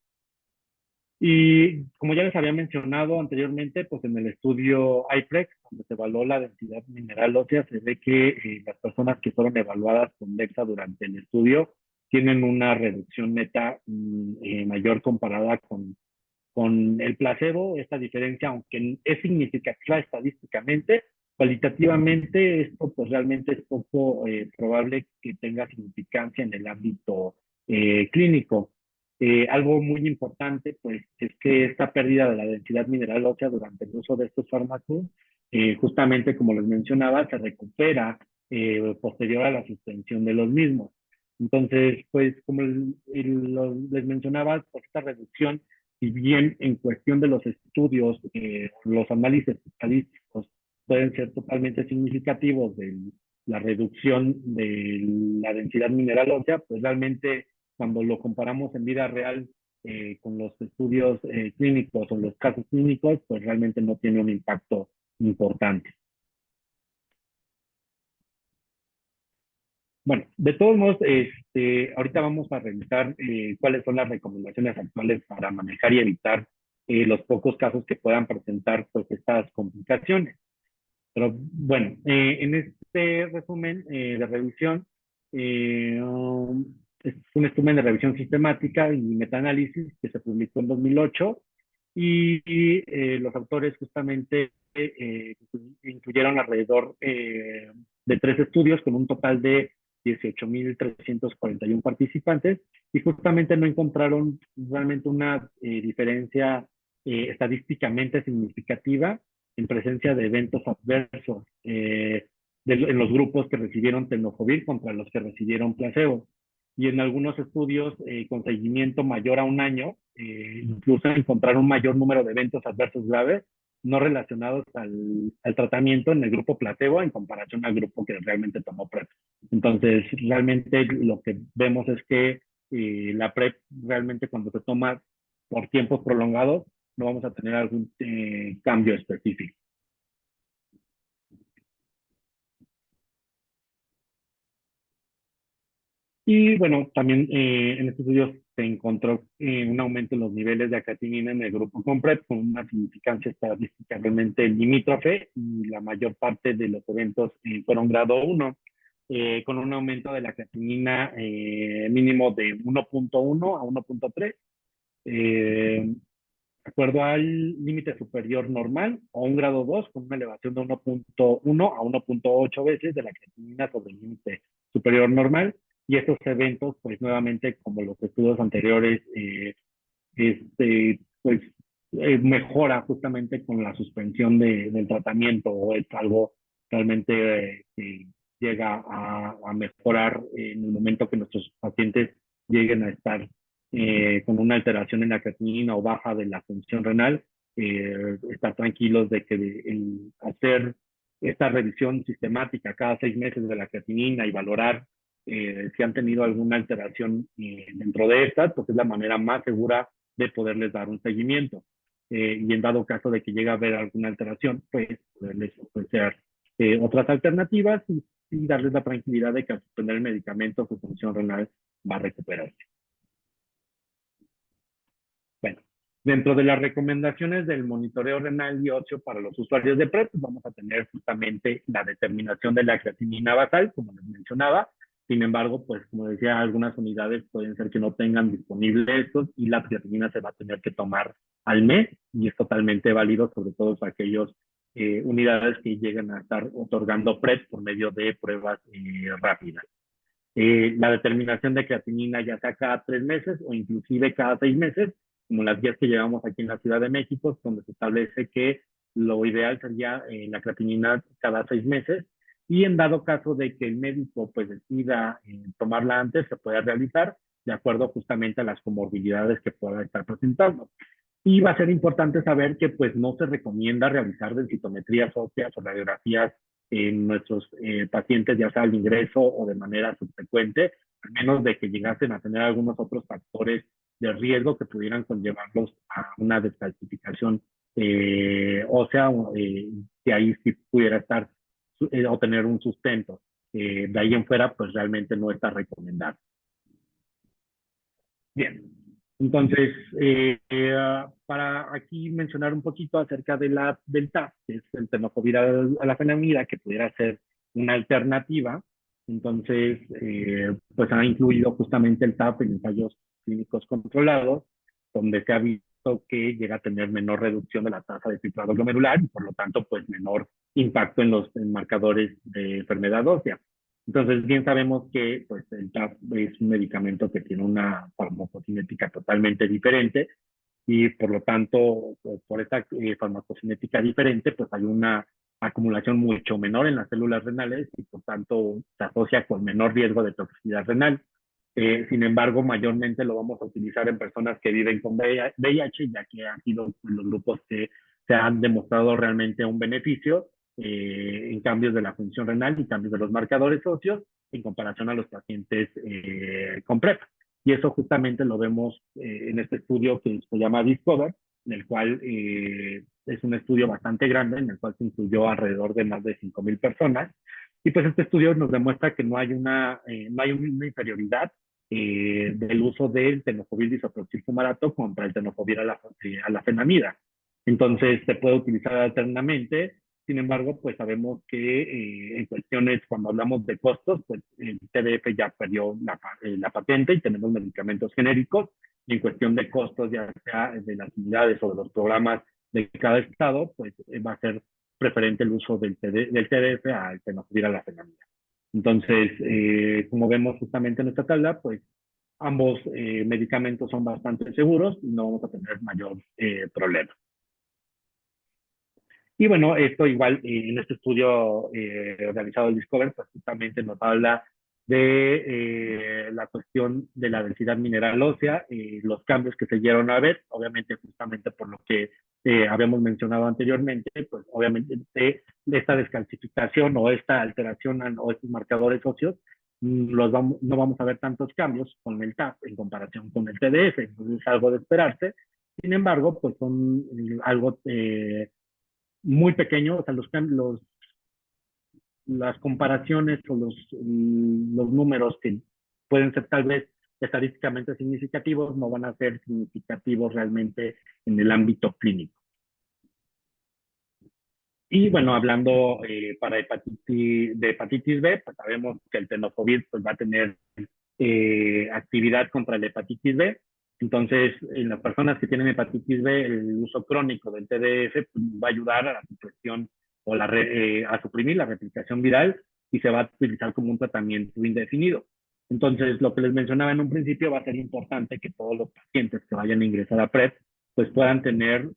Y como ya les había mencionado anteriormente, pues en el estudio IPREX, donde se evaluó la densidad mineral ósea, se ve que las personas que fueron evaluadas con DEXA durante el estudio tienen una reducción neta mayor comparada con el placebo. Esta diferencia, aunque es significativa estadísticamente, cualitativamente esto pues realmente es poco probable que tenga significancia en el ámbito clínico. Algo muy importante pues es que esta pérdida de la densidad mineral ósea durante el uso de estos fármacos, justamente como les mencionaba, se recupera posterior a la suspensión de los mismos. Entonces, pues como les mencionaba, pues esta reducción, si bien en cuestión de los estudios, los análisis estadísticos pueden ser totalmente significativos de la reducción de la densidad mineral ósea, pues realmente cuando lo comparamos en vida real con los estudios clínicos o los casos clínicos, pues realmente no tiene un impacto importante. Bueno, de todos modos, ahorita vamos a revisar cuáles son las recomendaciones actuales para manejar y evitar los pocos casos que puedan presentar pues estas complicaciones. Pero bueno, en este resumen de revisión, es un resumen de revisión sistemática y metaanálisis que se publicó en 2008 y los autores justamente incluyeron alrededor de 3 estudios con un total de 18,341 participantes y justamente no encontraron realmente una diferencia estadísticamente significativa en presencia de eventos adversos en los grupos que recibieron tenofovir contra los que recibieron placebo. Y en algunos estudios con seguimiento mayor a un año, incluso encontraron un mayor número de eventos adversos graves no relacionados al tratamiento en el grupo placebo en comparación al grupo que realmente tomó PrEP. Entonces, realmente lo que vemos es que la PrEP realmente cuando se toma por tiempos prolongados no vamos a tener algún cambio específico. Y bueno, también en estos estudios se encontró un aumento en los niveles de creatinina en el grupo con PrEP con una significancia estadística realmente limítrofe y la mayor parte de los eventos fueron grado 1, con un aumento de la creatinina mínimo de 1.1 a 1.3. De acuerdo al límite superior normal o un grado 2 con una elevación de 1.1 a 1.8 veces de la creatinina sobre el límite superior normal. Y estos eventos, pues nuevamente, como los estudios anteriores, pues mejora justamente con la suspensión del tratamiento o es algo realmente llega a mejorar en el momento que nuestros pacientes lleguen a estar con una alteración en la creatinina o baja de la función renal, estar tranquilos de que el hacer esta revisión sistemática cada 6 meses de la creatinina y valorar si han tenido alguna alteración dentro de estas, pues es la manera más segura de poderles dar un seguimiento. Y en dado caso de que llegue a haber alguna alteración, pues poderles ofrecer otras alternativas y darles la tranquilidad de que al suspender el medicamento su función renal va a recuperarse. Bueno, dentro de las recomendaciones del monitoreo renal y óseo para los usuarios de PrEP, vamos a tener justamente la determinación de la creatinina basal, como les mencionaba. Sin embargo, pues como decía, algunas unidades pueden ser que no tengan disponible estos y la creatinina se va a tener que tomar al mes y es totalmente válido, sobre todo para aquellos unidades que lleguen a estar otorgando PrEP por medio de pruebas rápidas. La determinación de creatinina ya sea cada 3 meses o inclusive cada 6 meses, como las guías que llevamos aquí en la Ciudad de México, donde se establece que lo ideal sería la creatinina cada 6 meses y en dado caso de que el médico pues decida tomarla antes, se puede realizar de acuerdo justamente a las comorbilidades que pueda estar presentando. Y va a ser importante saber que pues no se recomienda realizar densitometrías óseas o radiografías en nuestros pacientes, ya sea al ingreso o de manera subsecuente, al menos de que llegasen a tener algunos otros factores de riesgo que pudieran conllevarlos a una descalcificación ósea, que ahí sí pudiera estar o tener un sustento. De ahí en fuera, pues realmente no está recomendado. Bien, entonces, para aquí mencionar un poquito acerca de del TAF, que es el tenofovir alafenamida, que pudiera ser una alternativa. Entonces, pues ha incluido justamente el TAF en ensayos clínicos controlados, donde se ha visto que llega a tener menor reducción de la tasa de filtrado glomerular y por lo tanto, pues menor impacto en los marcadores de enfermedad ósea. Entonces, bien sabemos que pues, el TAF es un medicamento que tiene una farmacocinética totalmente diferente y por lo tanto, por esta farmacocinética diferente, pues hay una acumulación mucho menor en las células renales y por tanto se asocia con menor riesgo de toxicidad renal. Sin embargo, mayormente lo vamos a utilizar en personas que viven con VIH, ya que han sido los grupos que se han demostrado realmente un beneficio en cambios de la función renal y cambios de los marcadores óseos en comparación a los pacientes con PrEP. Y eso justamente lo vemos en este estudio que se llama Discover, en el cual es un estudio bastante grande, en el cual se incluyó alrededor de más de 5,000 personas. Y pues este estudio nos demuestra que no hay una inferioridad del uso del tenofovir disoproxil fumarato contra el tenofovir alafenamida. Entonces se puede utilizar alternamente. Sin embargo, pues sabemos que en cuestiones, cuando hablamos de costos, pues el TDF ya perdió la patente y tenemos medicamentos genéricos. Y en cuestión de costos, ya sea de las unidades o de los programas de cada estado, pues va a ser preferente el uso del TDF al tenofovir alafenamida. Entonces, como vemos justamente en esta tabla, pues ambos medicamentos son bastante seguros y no vamos a tener mayor problema. Y bueno, esto igual en este estudio realizado el Discover, pues justamente nos habla de la cuestión de la densidad mineral ósea, los cambios que se llegaron a ver, obviamente justamente por lo que habíamos mencionado anteriormente, pues obviamente de esta descalcificación o esta alteración o estos marcadores óseos, no vamos a ver tantos cambios con el TAF en comparación con el TDF, entonces es algo de esperarse. Sin embargo, pues son algo muy pequeño, o sea, las comparaciones o los números que pueden ser tal vez estadísticamente significativos no van a ser significativos realmente en el ámbito clínico. Y bueno, hablando para hepatitis B, pues sabemos que el tenofovir pues, va a tener actividad contra la hepatitis B. Entonces, en las personas que tienen hepatitis B, el uso crónico del TDF pues, va a ayudar a la supresión o a suprimir la replicación viral y se va a utilizar como un tratamiento indefinido. Entonces, lo que les mencionaba en un principio, va a ser importante que todos los pacientes que vayan a ingresar a PrEP pues puedan tener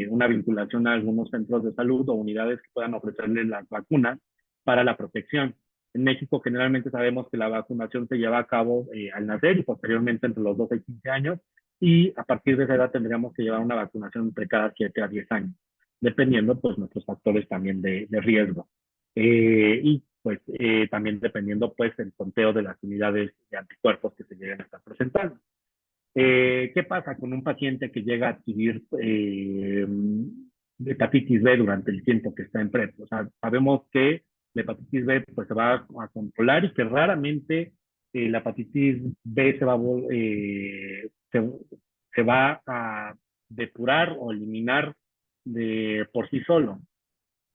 una vinculación a algunos centros de salud o unidades que puedan ofrecerles las vacunas para la protección. En México generalmente sabemos que la vacunación se lleva a cabo al nacer y posteriormente entre los 12 y 15 años, y a partir de esa edad tendríamos que llevar una vacunación entre cada 7 a 10 años, dependiendo pues nuestros factores también de riesgo. Y pues también dependiendo pues el conteo de las unidades de anticuerpos que se lleguen a estar presentando. ¿Qué pasa con un paciente que llega a adquirir hepatitis B durante el tiempo que está en PrEP? O sea, sabemos que la hepatitis B pues, se va a controlar y que raramente la hepatitis B se va a depurar o eliminar por sí solo.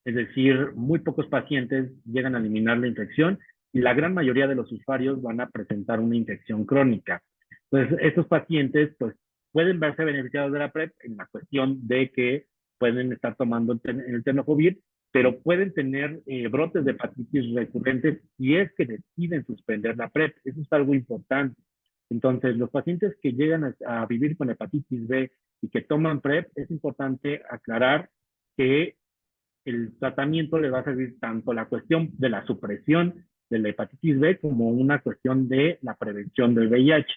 Es decir, muy pocos pacientes llegan a eliminar la infección y la gran mayoría de los usuarios van a presentar una infección crónica. Entonces, estos pacientes pues, pueden verse beneficiados de la PrEP en la cuestión de que pueden estar tomando el tenofovir, pero pueden tener brotes de hepatitis recurrentes si es que deciden suspender la PrEP. Eso es algo importante. Entonces, los pacientes que llegan a vivir con hepatitis B y que toman PrEP, es importante aclarar que el tratamiento le va a servir tanto la cuestión de la supresión de la hepatitis B como una cuestión de la prevención del VIH.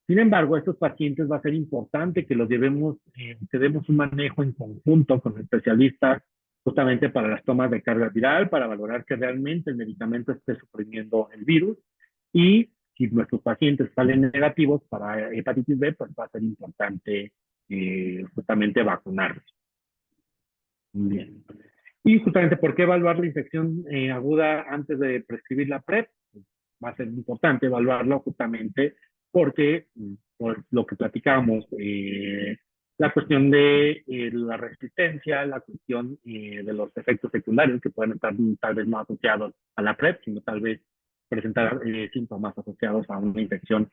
Sin embargo, a estos pacientes va a ser importante que los llevemos, que demos un manejo en conjunto con especialistas justamente para las tomas de carga viral, para valorar que realmente el medicamento esté suprimiendo el virus. Y si nuestros pacientes salen negativos para hepatitis B, pues va a ser importante justamente vacunarlos. Bien. Y justamente, ¿por qué evaluar la infección aguda antes de prescribir la PrEP? Va a ser importante evaluarlo justamente porque, por lo que platicamos, la cuestión de la resistencia, la cuestión de los efectos secundarios que pueden estar tal vez no asociados a la PrEP, sino tal vez presentar síntomas asociados a una infección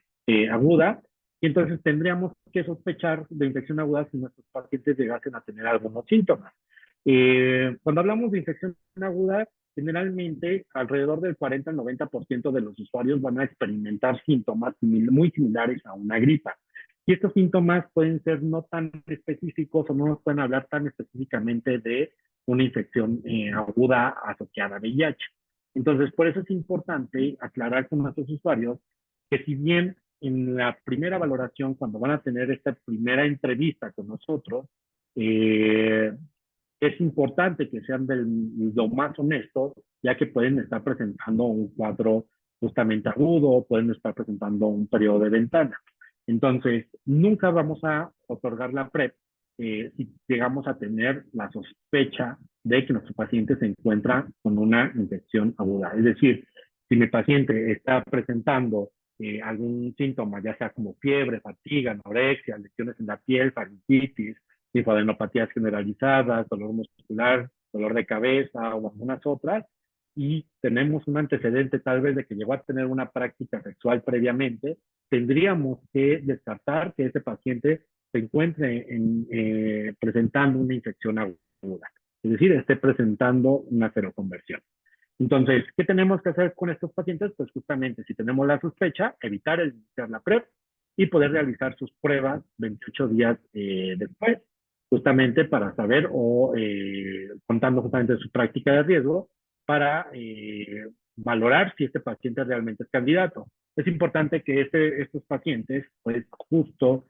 aguda. Y entonces tendríamos que sospechar de infección aguda si nuestros pacientes llegasen a tener algunos síntomas. Cuando hablamos de infección aguda, generalmente alrededor del 40 al 90% de los usuarios van a experimentar síntomas muy similares a una gripa. Y estos síntomas pueden ser no tan específicos o no nos pueden hablar tan específicamente de una infección aguda asociada a VIH. Entonces, por eso es importante aclarar con nuestros usuarios que si bien en la primera valoración, cuando van a tener esta primera entrevista con nosotros, es importante que sean lo más honestos, ya que pueden estar presentando un cuadro justamente agudo, pueden estar presentando un periodo de ventana. Entonces, nunca vamos a otorgar la PrEP si llegamos a tener la sospecha de que nuestro paciente se encuentra con una infección aguda. Es decir, si mi paciente está presentando algún síntoma, ya sea como fiebre, fatiga, anorexia, lesiones en la piel, faringitis, linfadenopatías generalizadas, dolor muscular, dolor de cabeza o algunas otras, y tenemos un antecedente tal vez de que llegó a tener una práctica sexual previamente, tendríamos que descartar que ese paciente se encuentre presentando una infección aguda, es decir, esté presentando una seroconversión. Entonces, ¿qué tenemos que hacer con estos pacientes? Pues justamente, si tenemos la sospecha, evitar el iniciar la PrEP y poder realizar sus pruebas 28 días después, justamente para saber o contando justamente su práctica de riesgo para valorar si este paciente realmente es candidato. Es importante que estos pacientes, pues justo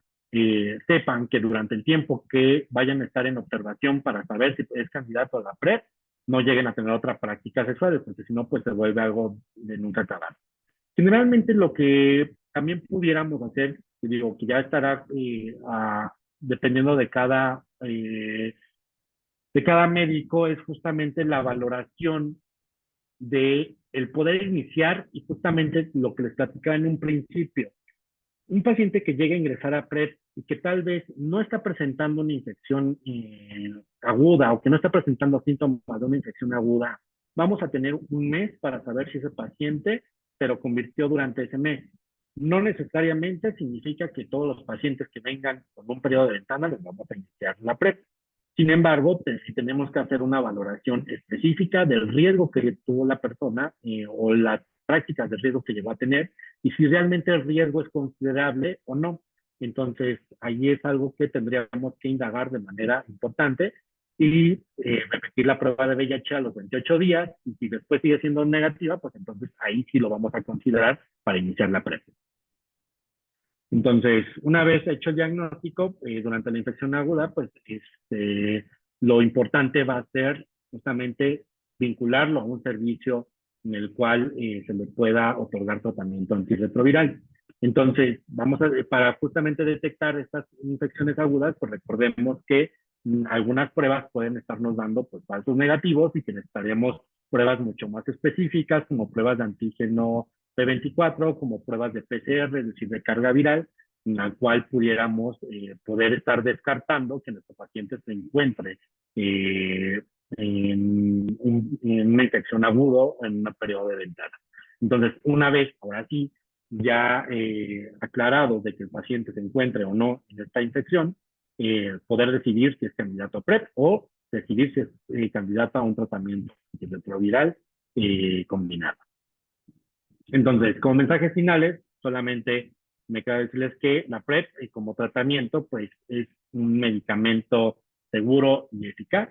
sepan que durante el tiempo que vayan a estar en observación para saber si es candidato a la PrEP, no lleguen a tener otra práctica sexual, porque si no, pues se vuelve algo de nunca acabar. Generalmente lo que también pudiéramos hacer, digo, que ya estará dependiendo de cada médico, es justamente la valoración de el poder iniciar y justamente lo que les platicaba en un principio. Un paciente que llega a ingresar a PrEP y que tal vez no está presentando una infección aguda o que no está presentando síntomas de una infección aguda, vamos a tener un mes para saber si ese paciente se lo convirtió durante ese mes. No necesariamente significa que todos los pacientes que vengan con un periodo de ventana les vamos a iniciar la PrEP. Sin embargo, si tenemos que hacer una valoración específica del riesgo que tuvo la persona o las prácticas de riesgo que llegó a tener y si realmente el riesgo es considerable o no. Entonces, ahí es algo que tendríamos que indagar de manera importante y repetir la prueba de VIH a los 28 días, y si después sigue siendo negativa, pues entonces ahí sí lo vamos a considerar para iniciar la PrEP. Entonces, una vez hecho el diagnóstico, durante la infección aguda, pues lo importante va a ser justamente vincularlo a un servicio en el cual se le pueda otorgar tratamiento antirretroviral. Entonces, para justamente detectar estas infecciones agudas, pues recordemos que algunas pruebas pueden estarnos dando pues falsos negativos y que necesitaríamos pruebas mucho más específicas, como pruebas de antígeno P24, como pruebas de PCR, es decir, de carga viral, en la cual pudiéramos poder estar descartando que nuestro paciente se encuentre en una infección aguda en un periodo de ventana. Entonces, una vez, ahora sí, ya aclarado de que el paciente se encuentre o no en esta infección, poder decidir si es candidato a PrEP o decidir si es candidato a un tratamiento antirretroviral combinado. Entonces, como mensajes finales, solamente me queda decirles que la PrEP como tratamiento pues es un medicamento seguro y eficaz.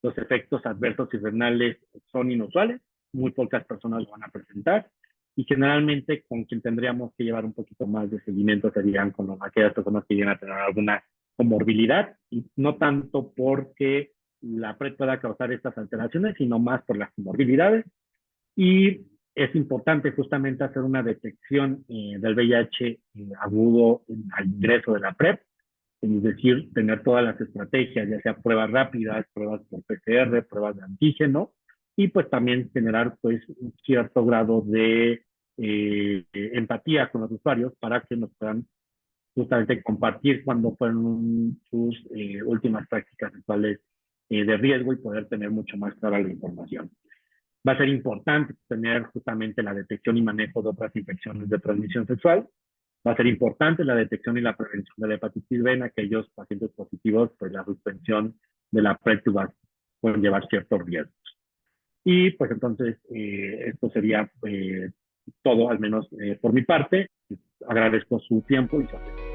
Los efectos adversos y renales son inusuales, muy pocas personas lo van a presentar, y generalmente con quien tendríamos que llevar un poquito más de seguimiento serían con aquellas personas que llegan a tener alguna comorbilidad, y no tanto porque la PrEP pueda causar estas alteraciones, sino más por las comorbilidades. Y es importante justamente hacer una detección del VIH agudo al ingreso de la PrEP, es decir, tener todas las estrategias, ya sea pruebas rápidas, pruebas por PCR, pruebas de antígeno, y pues también generar pues un cierto grado de empatía con los usuarios para que nos puedan justamente compartir cuando fueron sus últimas prácticas sexuales de riesgo y poder tener mucho más clara la información. Va a ser importante tener justamente la detección y manejo de otras infecciones de transmisión sexual. Va a ser importante la detección y la prevención de la hepatitis B en aquellos pacientes positivos, pues la suspensión de la PrEP pueden llevar ciertos riesgos. Y pues entonces esto sería todo, al menos por mi parte. Agradezco su tiempo y su atención.